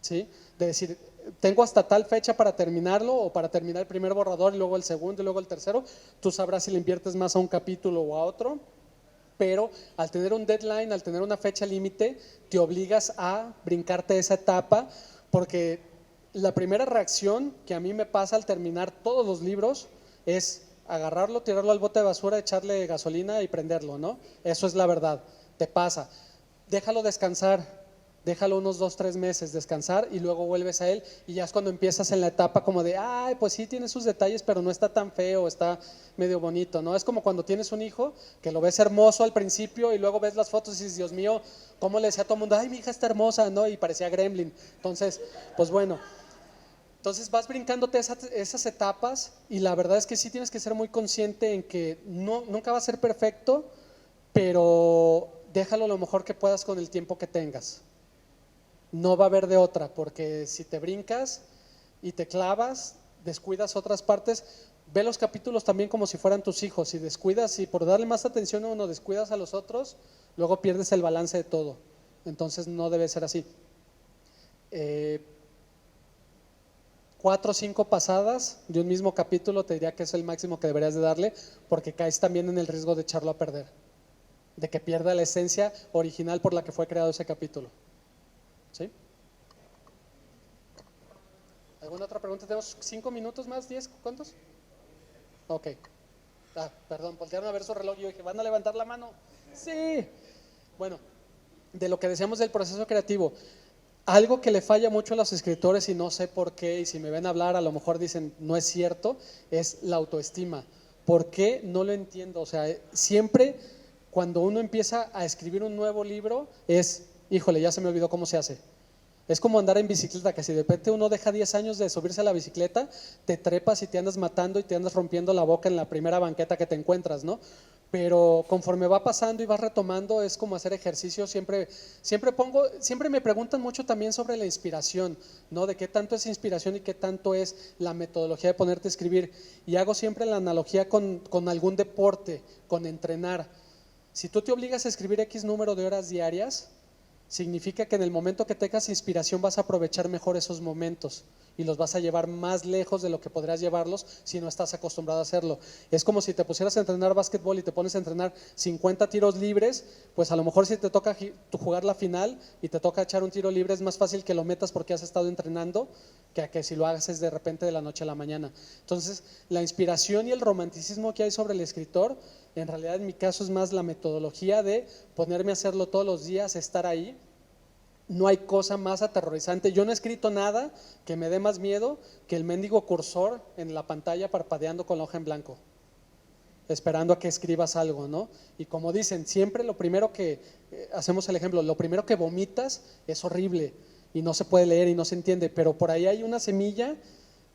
¿sí? De decir, tengo hasta tal fecha para terminarlo o para terminar el primer borrador y luego el segundo y luego el tercero. Tú sabrás si le inviertes más a un capítulo o a otro, pero al tener un deadline, al tener una fecha límite, te obligas a brincarte esa etapa, porque la primera reacción que a mí me pasa al terminar todos los libros es agarrarlo, tirarlo al bote de basura, echarle gasolina y prenderlo, ¿no? Eso es la verdad, te pasa. Déjalo descansar, déjalo unos 2, 3 meses descansar y luego vuelves a él y ya es cuando empiezas en la etapa como de, ay, pues sí tiene sus detalles, pero no está tan feo, está medio bonito, ¿no? Es como cuando tienes un hijo que lo ves hermoso al principio y luego ves las fotos y dices, Dios mío, ¿cómo le decía a todo el mundo? Ay, mi hija está hermosa, ¿no? Y parecía Gremlin. Entonces, pues bueno, entonces vas brincándote esas etapas y la verdad es que sí tienes que ser muy consciente en que no, nunca va a ser perfecto, pero déjalo lo mejor que puedas con el tiempo que tengas. No va a haber de otra, porque si te brincas y te clavas, descuidas otras partes. Ve los capítulos también como si fueran tus hijos. Si descuidas y por darle más atención a uno descuidas a los otros, luego pierdes el balance de todo. Entonces no debe ser así. 4 o 5 pasadas de un mismo capítulo te diría que es el máximo que deberías de darle, porque caes también en el riesgo de echarlo a perder, de que pierda la esencia original por la que fue creado ese capítulo. ¿Sí? ¿Alguna otra pregunta? ¿Tenemos 5 minutos más? ¿10? ¿Cuántos? Ok. Perdón, voltearon a ver su reloj y yo dije, ¿van a levantar la mano? Sí. Bueno, de lo que decíamos del proceso creativo, algo que le falla mucho a los escritores y no sé por qué, y si me ven hablar a lo mejor dicen no es cierto, es la autoestima. ¿Por qué? No lo entiendo. O sea, siempre cuando uno empieza a escribir un nuevo libro es, híjole, ya se me olvidó cómo se hace. Es como andar en bicicleta, que si de repente uno deja 10 años de subirse a la bicicleta, te trepas y te andas matando y te andas rompiendo la boca en la primera banqueta que te encuentras, ¿no? Pero conforme va pasando y vas retomando, es como hacer ejercicio. Siempre me preguntan mucho también sobre la inspiración, ¿no? De qué tanto es inspiración y qué tanto es la metodología de ponerte a escribir. Y hago siempre la analogía con algún deporte, con entrenar. Si tú te obligas a escribir X número de horas diarias, significa que en el momento que tengas inspiración vas a aprovechar mejor esos momentos y los vas a llevar más lejos de lo que podrías llevarlos si no estás acostumbrado a hacerlo. Es como si te pusieras a entrenar básquetbol y te pones a entrenar 50 tiros libres, pues a lo mejor si te toca jugar la final y te toca echar un tiro libre es más fácil que lo metas porque has estado entrenando que a que si lo haces de repente de la noche a la mañana. Entonces, la inspiración y el romanticismo que hay sobre el escritor, en realidad en mi caso es más la metodología de ponerme a hacerlo todos los días, estar ahí. No hay cosa más aterrorizante. Yo no he escrito nada que me dé más miedo que el mendigo cursor en la pantalla parpadeando con la hoja en blanco, esperando a que escribas algo, ¿no? Y como dicen, siempre lo primero que, hacemos el ejemplo, lo primero que vomitas es horrible y no se puede leer y no se entiende, pero por ahí hay una semilla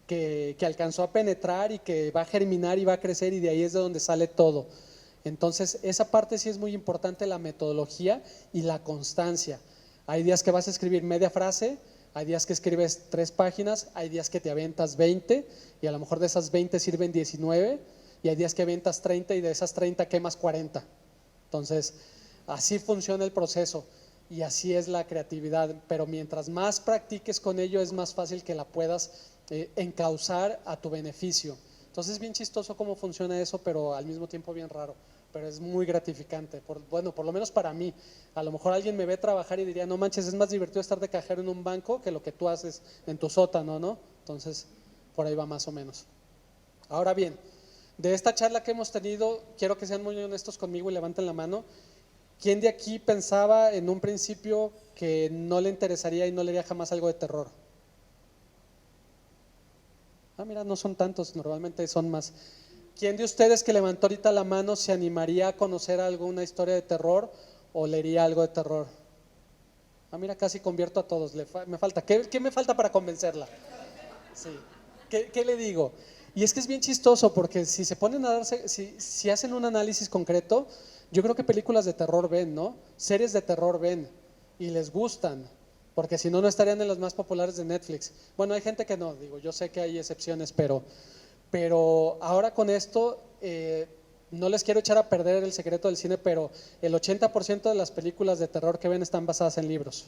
que alcanzó a penetrar y que va a germinar y va a crecer y de ahí es de donde sale todo. Entonces, esa parte sí es muy importante, la metodología y la constancia. Hay días que vas a escribir media frase, hay días que escribes 3 páginas, hay días que te aventas 20 y a lo mejor de esas 20 sirven 19 y hay días que aventas 30 y de esas 30 quemas 40. Entonces, así funciona el proceso y así es la creatividad, pero mientras más practiques con ello es más fácil que la puedas encauzar a tu beneficio. Entonces es bien chistoso cómo funciona eso, pero al mismo tiempo bien raro, pero es muy gratificante, bueno, por lo menos para mí. A lo mejor alguien me ve trabajar y diría, no manches, es más divertido estar de cajero en un banco que lo que tú haces en tu sótano, ¿no? Entonces, por ahí va más o menos. Ahora bien, de esta charla que hemos tenido, quiero que sean muy honestos conmigo y levanten la mano. ¿Quién de aquí pensaba en un principio que no le interesaría y no le haría jamás algo de terror? Mira, no son tantos, normalmente son más. ¿Quién de ustedes que levantó ahorita la mano se animaría a conocer alguna historia de terror o leería algo de terror? Mira, casi convierto a todos. Me falta. ¿Qué me falta para convencerla? Sí. ¿Qué le digo? Y es que es bien chistoso porque si se ponen a darse, si hacen un análisis concreto, yo creo que películas de terror ven, ¿no? Series de terror ven y les gustan. porque si no, no estarían en los más populares de Netflix. Bueno, hay gente que no, digo, yo sé que hay excepciones, pero ahora con esto, no les quiero echar a perder el secreto del cine, pero el 80% de las películas de terror que ven están basadas en libros.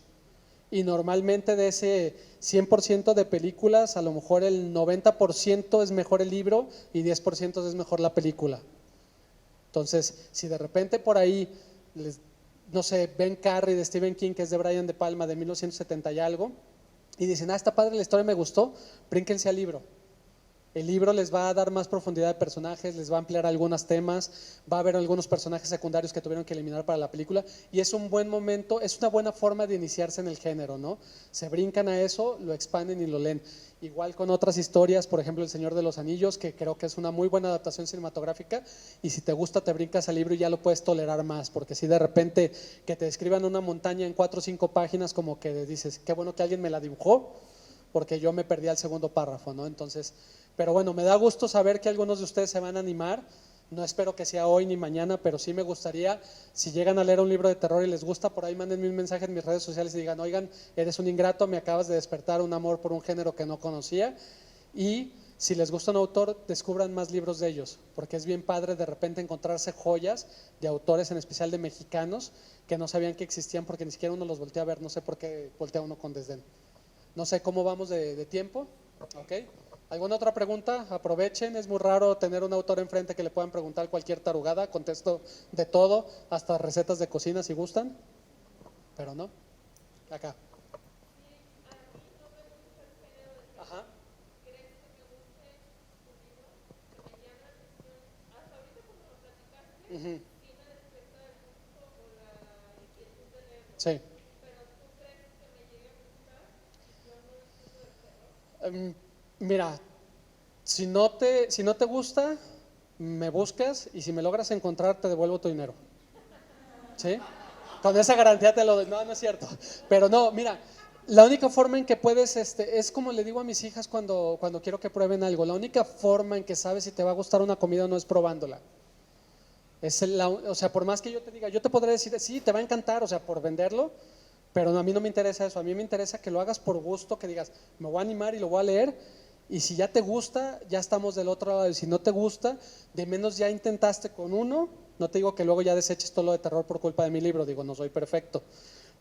Y normalmente de ese 100% de películas, a lo mejor el 90% es mejor el libro y 10% es mejor la película. Entonces, si de repente por ahí, no sé, ven Carrie de Stephen King, que es de Brian De Palma, de 1970 y algo, y dicen, está padre la historia, me gustó, brínquense al libro. El libro les va a dar más profundidad de personajes, les va a ampliar algunos temas, va a haber algunos personajes secundarios que tuvieron que eliminar para la película y es un buen momento, es una buena forma de iniciarse en el género, ¿no? Se brincan a eso, lo expanden y lo leen. Igual con otras historias, por ejemplo El Señor de los Anillos, que creo que es una muy buena adaptación cinematográfica y si te gusta te brincas al libro y ya lo puedes tolerar más, porque si de repente que te describan una montaña en 4 o 5 páginas como que dices, qué bueno que alguien me la dibujó, porque yo me perdí al segundo párrafo, ¿no? Entonces, pero bueno, me da gusto saber que algunos de ustedes se van a animar. No espero que sea hoy ni mañana, pero sí me gustaría, si llegan a leer un libro de terror y les gusta, por ahí mándenme un mensaje en mis redes sociales y digan, oigan, eres un ingrato, me acabas de despertar un amor por un género que no conocía. Y si les gusta un autor, descubran más libros de ellos, porque es bien padre de repente encontrarse joyas de autores, en especial de mexicanos, que no sabían que existían porque ni siquiera uno los voltea a ver, no sé por qué voltea uno con desdén. No sé cómo vamos de tiempo. ¿Ok? ¿Alguna otra pregunta? Aprovechen, es muy raro tener un autor enfrente que le puedan preguntar cualquier tarugada, contesto de todo, hasta recetas de cocina si gustan, pero no. Acá. Ajá. Ujú. Sí. Em, Mira, si no te gusta, me buscas y si me logras encontrar, te devuelvo tu dinero. ¿Sí? Con esa garantía te lo doy. No, no es cierto. Pero no, mira, la única forma en que puedes, es como le digo a mis hijas cuando quiero que prueben algo, la única forma en que sabes si te va a gustar una comida o no es probándola. O sea, por más que yo te diga, yo te podré decir, sí, te va a encantar, o sea, por venderlo, pero a mí no me interesa eso, a mí me interesa que lo hagas por gusto, que digas, me voy a animar y lo voy a leer, y si ya te gusta, ya estamos del otro lado, y si no te gusta, de menos ya intentaste con uno, no te digo que luego ya deseches todo lo de terror por culpa de mi libro, digo, no soy perfecto,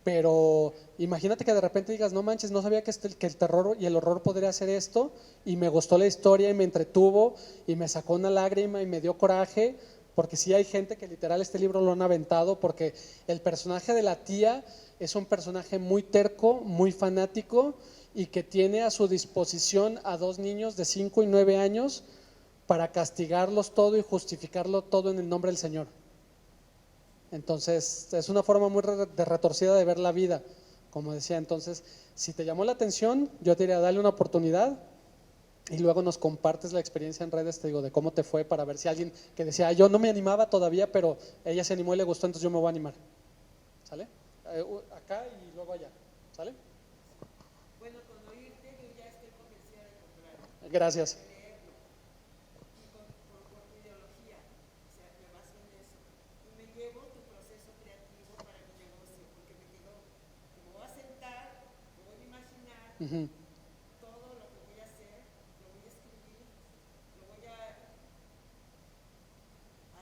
pero imagínate que de repente digas, no manches, no sabía que el terror y el horror podría hacer esto, y me gustó la historia y me entretuvo, y me sacó una lágrima y me dio coraje, porque sí hay gente que literal este libro lo han aventado, porque el personaje de la tía es un personaje muy terco, muy fanático, y que tiene a su disposición a 2 niños de 5 y 9 años para castigarlos todo y justificarlo todo en el nombre del Señor. Entonces, es una forma muy retorcida de ver la vida, como decía. Entonces, si te llamó la atención, yo te diría, dale una oportunidad y luego nos compartes la experiencia en redes, te digo, de cómo te fue para ver si alguien que decía, yo no me animaba todavía, pero ella se animó y le gustó, entonces yo me voy a animar. ¿Sale? Acá y luego allá. ¿Sale? Bueno, con oírte yo ya estoy convencida de comprarlo, Gracias. de leerlo, y por tu ideología, o sea, me baso en eso. Y me llevo tu proceso creativo para mi negocio, porque me quedó, que me voy a sentar, me voy a imaginar Ujú. todo lo que voy a hacer, lo voy a escribir, lo voy a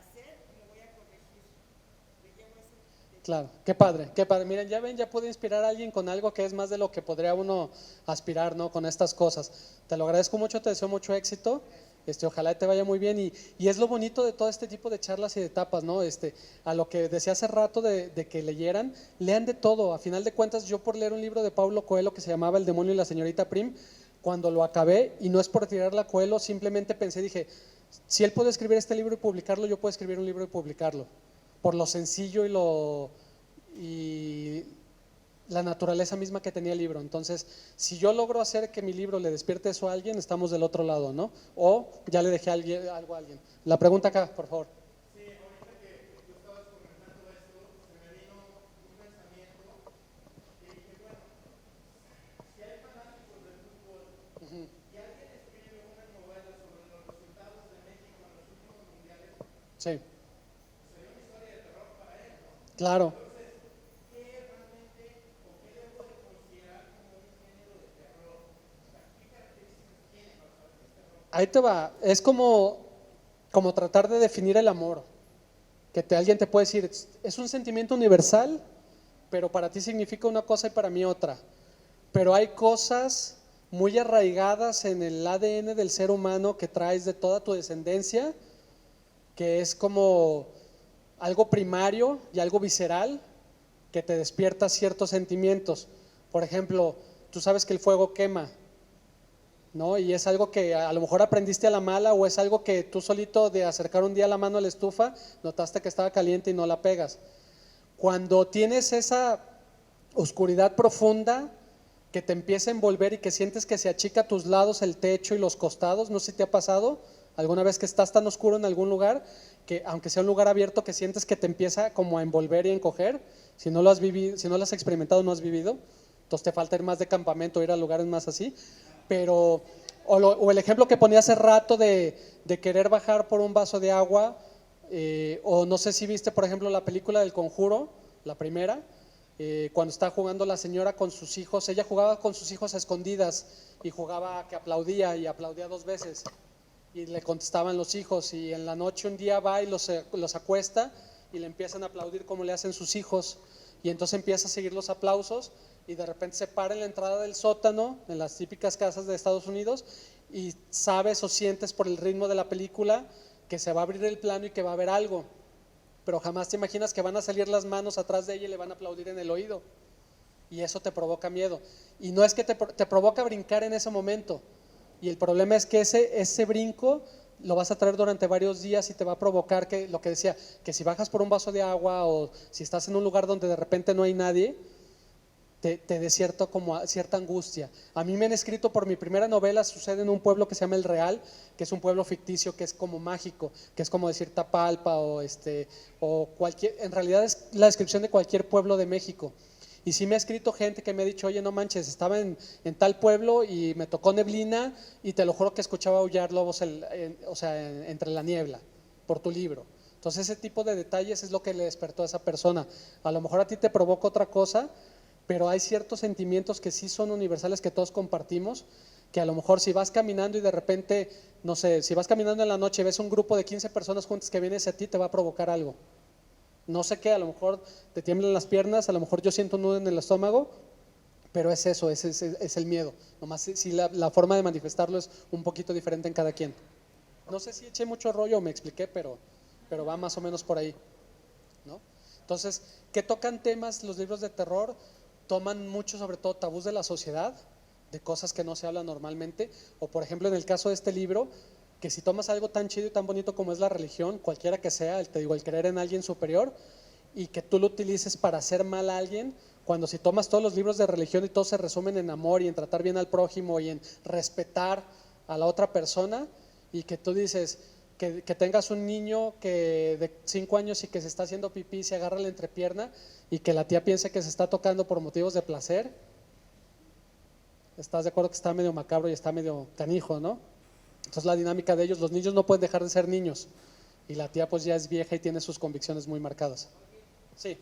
hacer y lo voy a corregir. Me llevo eso de ti. Claro, qué padre, qué padre. Miren, ya ven, ya puede inspirar a alguien con algo que es más de lo que podría uno aspirar, ¿no? Con estas cosas. Te lo agradezco mucho, te deseo mucho éxito. Ojalá te vaya muy bien y es lo bonito de todo este tipo de charlas y de etapas, ¿no? A lo que decía hace rato de que leyeran, lean de todo. A final de cuentas, yo por leer un libro de Paulo Coelho que se llamaba El demonio y la señorita Prim, cuando lo acabé, y no es por tirarla a Coelho, simplemente pensé, dije, si él puede escribir este libro y publicarlo, yo puedo escribir un libro y publicarlo por lo sencillo y la naturaleza misma que tenía el libro. Entonces, si yo logro hacer que mi libro le despierte eso a alguien, estamos del otro lado, ¿no? O ya le dejé algo a alguien. La pregunta acá, por favor. Sí, claro. Ahí te va, es como tratar de definir el amor, alguien te puede decir, es un sentimiento universal, pero para ti significa una cosa y para mí otra. Pero hay cosas muy arraigadas en el ADN del ser humano que traes de toda tu descendencia, que es como algo primario y algo visceral que te despierta ciertos sentimientos. Por ejemplo, tú sabes que el fuego quema, ¿no? Y es algo que a lo mejor aprendiste a la mala, o es algo que tú solito de acercar un día la mano a la estufa, notaste que estaba caliente y no la pegas. Cuando tienes esa oscuridad profunda que te empieza a envolver y que sientes que se achica a tus lados el techo y los costados, no sé si te ha pasado alguna vez que estás tan oscuro en algún lugar, que aunque sea un lugar abierto, que sientes que te empieza como a envolver y a encoger. Si no lo has vivido, si no lo has experimentado, no has vivido, entonces te falta ir más de campamento, ir a lugares más así. Pero, o el ejemplo que ponía hace rato de querer bajar por un vaso de agua, o no sé si viste, por ejemplo, la película del Conjuro, la primera, cuando está jugando la señora con sus hijos. Ella jugaba con sus hijos a escondidas y jugaba que aplaudía, y aplaudía 2 veces y le contestaban los hijos, y en la noche un día va y los acuesta y le empiezan a aplaudir como le hacen sus hijos, y entonces empieza a seguir los aplausos, y de repente se para en la entrada del sótano, en las típicas casas de Estados Unidos, y sabes o sientes por el ritmo de la película que se va a abrir el plano y que va a haber algo, pero jamás te imaginas que van a salir las manos atrás de ella y le van a aplaudir en el oído, y eso te provoca miedo. Y no es que te provoca brincar en ese momento, y el problema es que ese brinco lo vas a traer durante varios días y te va a provocar que, lo que decía, que si bajas por un vaso de agua, o si estás en un lugar donde de repente no hay nadie, te dé cierta angustia. A mí me han escrito, por mi primera novela sucede en un pueblo que se llama El Real, que es un pueblo ficticio, que es como mágico, que es como decir Tapalpa, o cualquier, en realidad es la descripción de cualquier pueblo de México. Y sí me ha escrito gente que me ha dicho, oye, no manches, estaba en tal pueblo y me tocó neblina y te lo juro que escuchaba aullar lobos entre la niebla, por tu libro. Entonces ese tipo de detalles es lo que le despertó a esa persona. A lo mejor a ti te provoca otra cosa, pero hay ciertos sentimientos que sí son universales, que todos compartimos, que a lo mejor si vas caminando y de repente, no sé, si vas caminando en la noche y ves un grupo de 15 personas juntas que viene hacia ti, te va a provocar algo. No sé qué, a lo mejor te tiemblan las piernas, a lo mejor yo siento un nudo en el estómago, pero es eso, es el miedo. Nomás si la forma de manifestarlo es un poquito diferente en cada quien. No sé si eché mucho rollo o me expliqué, pero va más o menos por ahí, ¿no? Entonces, ¿qué tocan temas los libros de terror? Toman mucho, sobre todo, tabús de la sociedad, de cosas que no se hablan normalmente, o por ejemplo en el caso de este libro, que si tomas algo tan chido y tan bonito como es la religión, cualquiera que sea, te digo, el creer en alguien superior, y que tú lo utilices para hacer mal a alguien, cuando si tomas todos los libros de religión y todos se resumen en amor y en tratar bien al prójimo y en respetar a la otra persona, y que tú dices que tengas un niño que de 5 años y que se está haciendo pipí y se agarra la entrepierna y que la tía piense que se está tocando por motivos de placer, ¿estás de acuerdo que está medio macabro y está medio canijo, no? Entonces la dinámica de ellos, los niños no pueden dejar de ser niños, y la tía pues ya es vieja y tiene sus convicciones muy marcadas. Sí.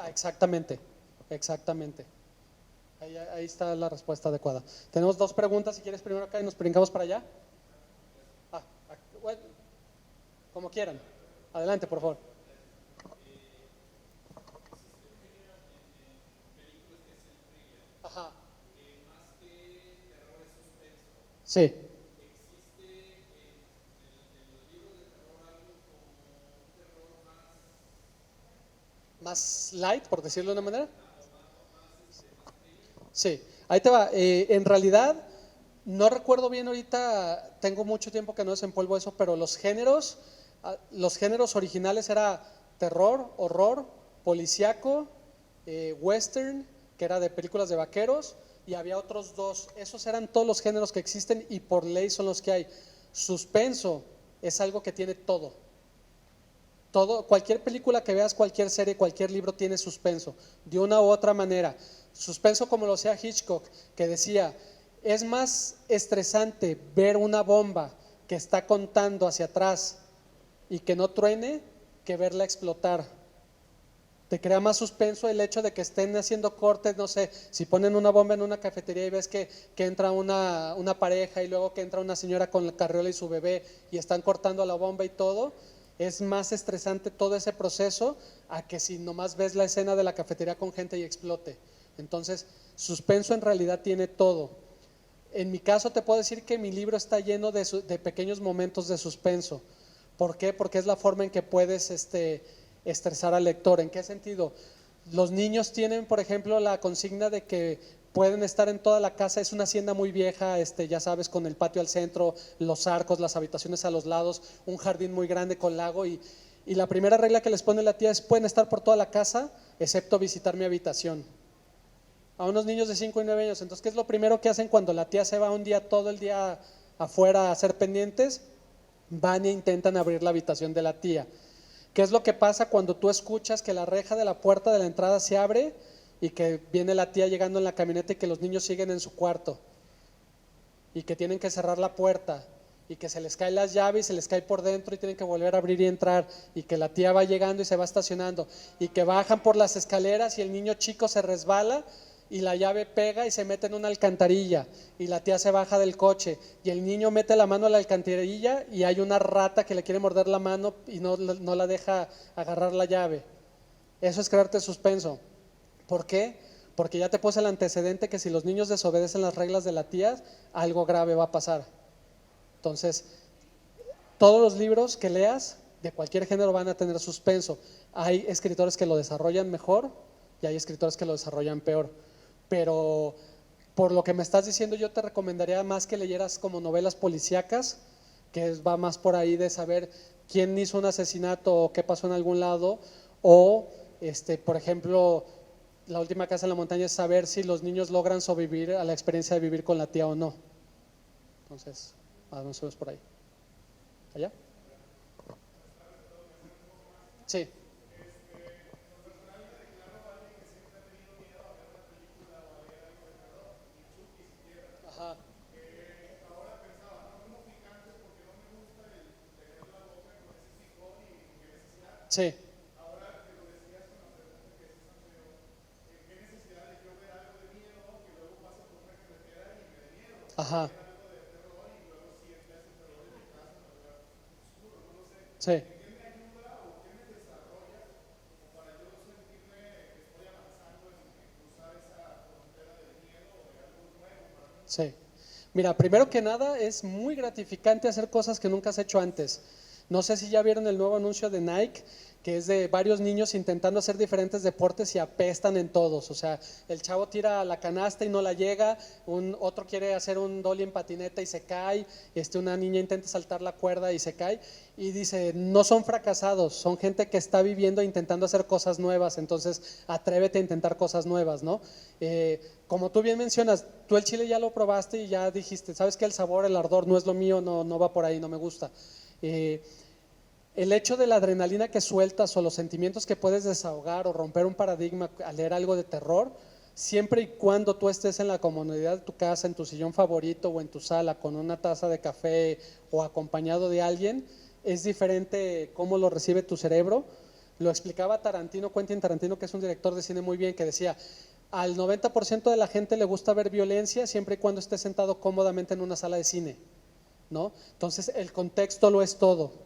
Exactamente, exactamente. Ahí está la respuesta adecuada. Tenemos 2 preguntas, si quieres primero acá y nos brincamos para allá. Bueno, como quieran. Adelante, por favor. Ajá. Sí. Más light, por decirlo de una manera. Sí, ahí te va. En realidad, no recuerdo bien ahorita, tengo mucho tiempo que no desempolvo eso, pero los géneros originales era terror, horror, policíaco, western, que era de películas de vaqueros, y había otros 2. Esos eran todos los géneros que existen y por ley son los que hay. Suspenso es algo que tiene todo. Cualquier película que veas, cualquier serie, cualquier libro tiene suspenso, de una u otra manera. Suspenso como lo hacía Hitchcock, que decía, es más estresante ver una bomba que está contando hacia atrás y que no truene, que verla explotar. Te crea más suspenso el hecho de que estén haciendo cortes, no sé, si ponen una bomba en una cafetería y ves que entra una pareja y luego que entra una señora con la carriola y su bebé y están cortando la bomba y todo, es más estresante todo ese proceso a que si nomás ves la escena de la cafetería con gente y explote. Entonces, suspenso en realidad tiene todo. En mi caso te puedo decir que mi libro está lleno de pequeños momentos de suspenso. ¿Por qué? Porque es la forma en que puedes estresar al lector. ¿En qué sentido? Los niños tienen, por ejemplo, la consigna de que pueden estar en toda la casa, es una hacienda muy vieja, ya sabes, con el patio al centro, los arcos, las habitaciones a los lados, un jardín muy grande con lago y la primera regla que les pone la tía es pueden estar por toda la casa, excepto visitar mi habitación. A unos niños de 5 y 9 años. Entonces, ¿qué es lo primero que hacen cuando la tía se va un día, todo el día afuera a hacer pendientes? Van e intentan abrir la habitación de la tía. ¿Qué es lo que pasa cuando tú escuchas que la reja de la puerta de la entrada se abre y que viene la tía llegando en la camioneta y que los niños siguen en su cuarto y que tienen que cerrar la puerta y que se les caen las llaves y se les cae por dentro y tienen que volver a abrir y entrar y que la tía va llegando y se va estacionando y que bajan por las escaleras y el niño chico se resbala y la llave pega y se mete en una alcantarilla y la tía se baja del coche y el niño mete la mano a la alcantarilla y hay una rata que le quiere morder la mano y no la deja agarrar la llave. Eso es crearte suspenso. ¿Por qué? Porque ya te puse el antecedente que si los niños desobedecen las reglas de la tía, algo grave va a pasar. Entonces, todos los libros que leas de cualquier género van a tener suspenso. Hay escritores que lo desarrollan mejor y hay escritores que lo desarrollan peor. Pero por lo que me estás diciendo, yo te recomendaría más que leyeras como novelas policíacas, que va más por ahí de saber quién hizo un asesinato o qué pasó en algún lado, o por ejemplo, La última casa en la montaña es saber si los niños logran sobrevivir a la experiencia de vivir con la tía o no. Entonces, más o menos por ahí. ¿Allá? Sí. Ajá. Sí. Ajá. Sí. Sí. Mira, primero que nada es muy gratificante hacer cosas que nunca has hecho antes. No sé si ya vieron el nuevo anuncio de Nike, que es de varios niños intentando hacer diferentes deportes y apestan en todos. O sea, el chavo tira a la canasta y no la llega, otro quiere hacer un dolly en patineta y se cae, una niña intenta saltar la cuerda y se cae. Y dice, no son fracasados, son gente que está viviendo e intentando hacer cosas nuevas, entonces atrévete a intentar cosas nuevas, ¿no? Como tú bien mencionas, tú el chile ya lo probaste y ya dijiste, sabes que el sabor, el ardor no es lo mío, no va por ahí, no me gusta. El hecho de la adrenalina que sueltas o los sentimientos que puedes desahogar o romper un paradigma al leer algo de terror, siempre y cuando tú estés en la comodidad de tu casa, en tu sillón favorito o en tu sala con una taza de café o acompañado de alguien, es diferente cómo lo recibe tu cerebro. Lo explicaba Tarantino, Quentin Tarantino, que es un director de cine muy bien, que decía, al 90% de la gente le gusta ver violencia siempre y cuando esté sentado cómodamente en una sala de cine, ¿no? Entonces el contexto lo es todo.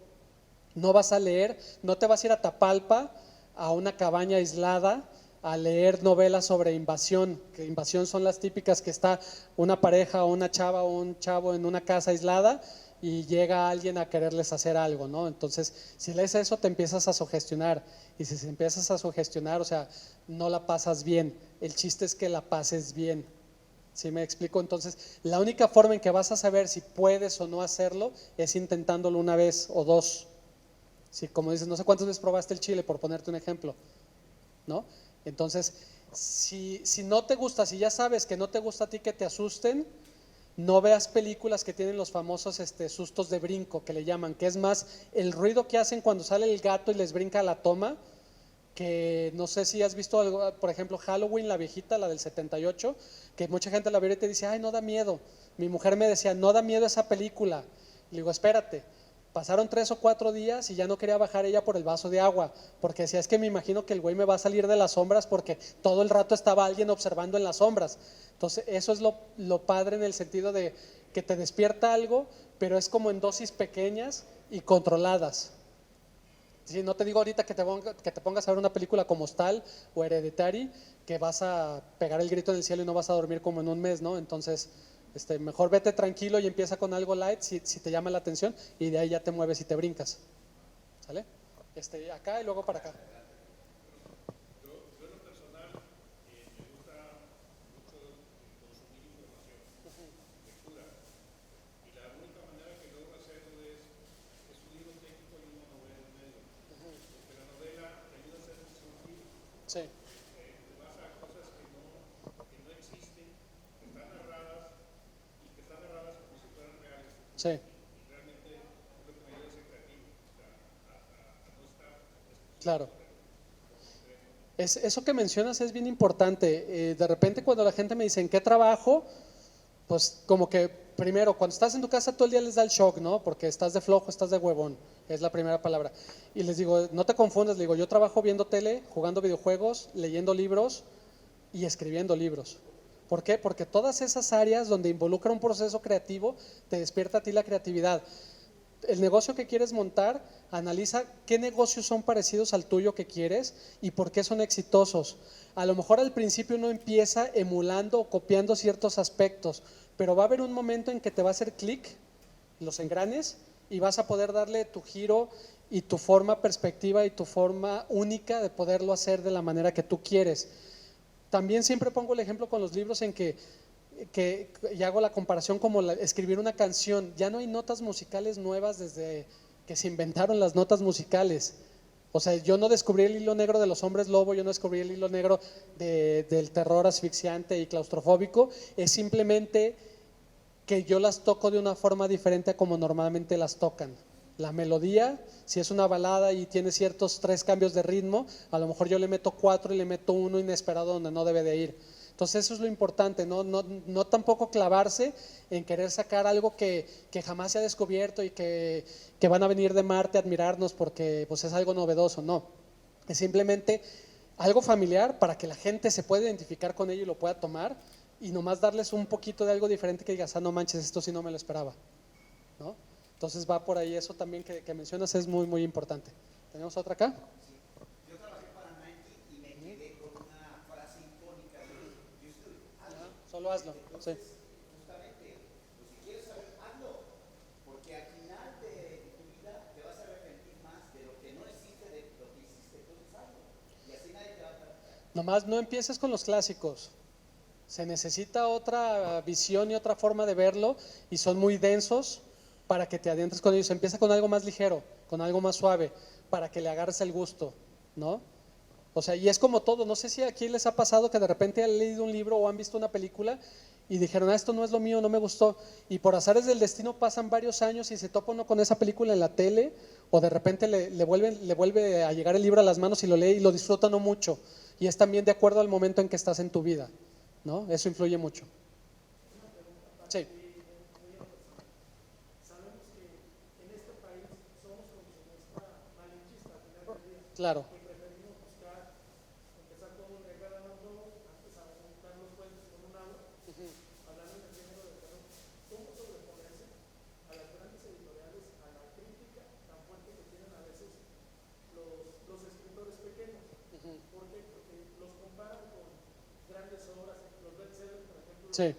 No vas a leer, no te vas a ir a Tapalpa, a una cabaña aislada, a leer novelas sobre invasión, que invasión son las típicas que está una pareja o una chava o un chavo en una casa aislada y llega alguien a quererles hacer algo, ¿no? Entonces, si lees eso te empiezas a sugestionar y si se empiezas a sugestionar, o sea, no la pasas bien. El chiste es que la pases bien. ¿Sí me explico? Entonces, la única forma en que vas a saber si puedes o no hacerlo es intentándolo una vez o dos. Sí, como dices, no sé cuántas veces probaste el chile, por ponerte un ejemplo, ¿no? Entonces, si no te gusta, si ya sabes que no te gusta a ti que te asusten, no veas películas que tienen los famosos sustos de brinco, que le llaman, que es más el ruido que hacen cuando sale el gato y les brinca la toma, que no sé si has visto algo, por ejemplo, Halloween, la viejita, la del 78, que mucha gente la ve y te dice, ay, no da miedo. Mi mujer me decía, no da miedo esa película. Y le digo, espérate, Pasaron 3 o 4 días y ya no quería bajar ella por el vaso de agua, porque decía, es que me imagino que el güey me va a salir de las sombras porque todo el rato estaba alguien observando en las sombras. Entonces, eso es lo padre en el sentido de que te despierta algo, pero es como en dosis pequeñas y controladas. Si no te digo ahorita que te pongas a ver una película como Hostal o Hereditary, que vas a pegar el grito en el cielo y no vas a dormir como en un mes, ¿no? Entonces, mejor vete tranquilo y empieza con algo light si te llama la atención, y de ahí ya te mueves y te brincas. ¿Sale? Acá y luego para acá. Sí, sí, claro. Eso que mencionas es bien importante. De repente cuando la gente me dice, ¿en qué trabajo? Pues como que primero, cuando estás en tu casa todo el día les da el shock, ¿no? Porque estás de flojo, estás de huevón, es la primera palabra. Y les digo, no te confundas, les digo, yo trabajo viendo tele, jugando videojuegos, leyendo libros y escribiendo libros. ¿Por qué? Porque todas esas áreas donde involucra un proceso creativo te despierta a ti la creatividad. El negocio que quieres montar, analiza qué negocios son parecidos al tuyo que quieres y por qué son exitosos. A lo mejor al principio uno empieza emulando o copiando ciertos aspectos, pero va a haber un momento en que te va a hacer clic los engranes y vas a poder darle tu giro y tu forma perspectiva y tu forma única de poderlo hacer de la manera que tú quieres. También siempre pongo el ejemplo con los libros en y hago la comparación como escribir una canción. Ya no hay notas musicales nuevas desde que se inventaron las notas musicales. O sea, yo no descubrí el hilo negro de los hombres lobo, yo no descubrí el hilo negro del terror asfixiante y claustrofóbico. Es simplemente que yo las toco de una forma diferente a como normalmente las tocan. La melodía, si es una balada y tiene ciertos 3 cambios de ritmo, a lo mejor yo le meto 4 y le meto uno inesperado donde no debe de ir. Entonces eso es lo importante, no tampoco clavarse en querer sacar algo que jamás se ha descubierto y que van a venir de Marte a admirarnos porque pues es algo novedoso, no. Es simplemente algo familiar para que la gente se pueda identificar con ello y lo pueda tomar, y nomás darles un poquito de algo diferente que digas, no manches, esto sí no me lo esperaba, ¿no? Entonces va por ahí, eso también que mencionas es muy, muy importante. ¿Tenemos otra acá? Yo trabajé para Nike y me quedé con una frase icónica de Just do it, hazlo. Solo hazlo, sí. Justamente, pues si quieres saber, hazlo, porque al final de tu vida te vas a arrepentir más de lo que no hiciste, de lo que hiciste, entonces hazlo. Y así nadie te va a preguntar. Nomás no empieces con los clásicos. Se necesita otra visión y otra forma de verlo, y son muy densos para que te adentres con ellos. Empieza con algo más ligero, con algo más suave, para que le agarres el gusto, ¿no? O sea, y es como todo, no sé si aquí les ha pasado que de repente han leído un libro o han visto una película y dijeron, esto no es lo mío, no me gustó, y por azares del destino pasan varios años y se topa uno con esa película en la tele, o de repente le vuelve a llegar el libro a las manos y lo lee y lo disfruta no mucho, y es también de acuerdo al momento en que estás en tu vida, ¿no? Eso influye mucho. Sí. Claro. Sí.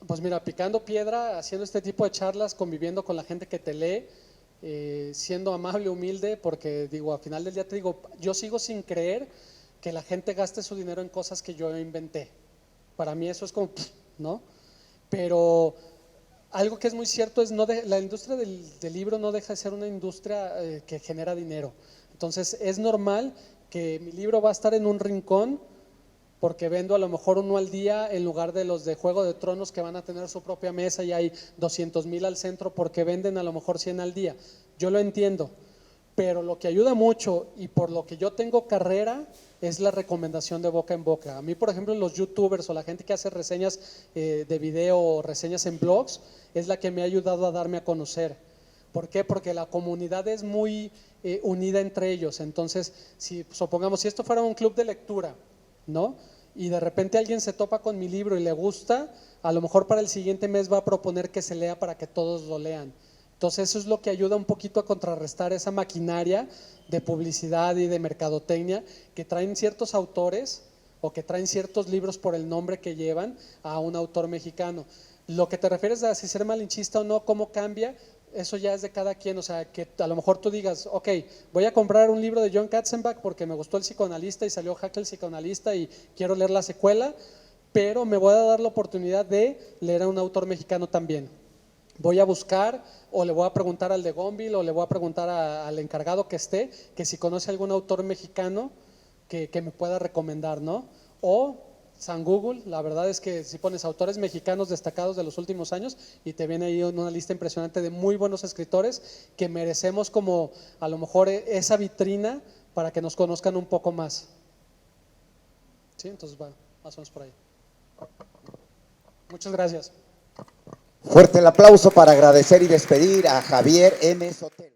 Pues mira, picando piedra, haciendo este tipo de charlas, conviviendo con la gente que te lee, siendo amable, humilde, porque digo, al final del día te digo, yo sigo sin creer que la gente gaste su dinero en cosas que yo inventé. Para mí eso es como, ¿no? Pero algo que es muy cierto es, la industria del libro no deja de ser una industria que genera dinero. Entonces es normal que mi libro va a estar en un rincón porque vendo a lo mejor uno al día en lugar de los de Juego de Tronos que van a tener su propia mesa y hay 200,000 al centro porque venden a lo mejor 100 al día. Yo lo entiendo, pero lo que ayuda mucho y por lo que yo tengo carrera es la recomendación de boca en boca. A mí, por ejemplo, los youtubers o la gente que hace reseñas de video o reseñas en blogs es la que me ha ayudado a darme a conocer. ¿Por qué? Porque la comunidad es muy unida entre ellos. Entonces, si supongamos, si esto fuera un club de lectura, ¿no? Y de repente alguien se topa con mi libro y le gusta, a lo mejor para el siguiente mes va a proponer que se lea para que todos lo lean. Entonces eso es lo que ayuda un poquito a contrarrestar esa maquinaria de publicidad y de mercadotecnia que traen ciertos autores o que traen ciertos libros por el nombre que llevan a un autor mexicano. Lo que te refieres a si ser malinchista o no, cómo cambia, eso ya es de cada quien. O sea, que a lo mejor tú digas, ok, voy a comprar un libro de John Katzenbach porque me gustó el psicoanalista y salió Hack el psicoanalista y quiero leer la secuela, pero me voy a dar la oportunidad de leer a un autor mexicano también. Voy a buscar o le voy a preguntar al de Gonville o le voy a preguntar al encargado que esté, que si conoce algún autor mexicano que me pueda recomendar, ¿no? O San Google, la verdad es que si pones autores mexicanos destacados de los últimos años y te viene ahí una lista impresionante de muy buenos escritores que merecemos como a lo mejor esa vitrina para que nos conozcan un poco más. ¿Sí? Entonces va, más o menos por ahí. Muchas gracias. Fuerte el aplauso para agradecer y despedir a Javier M. Sotelo.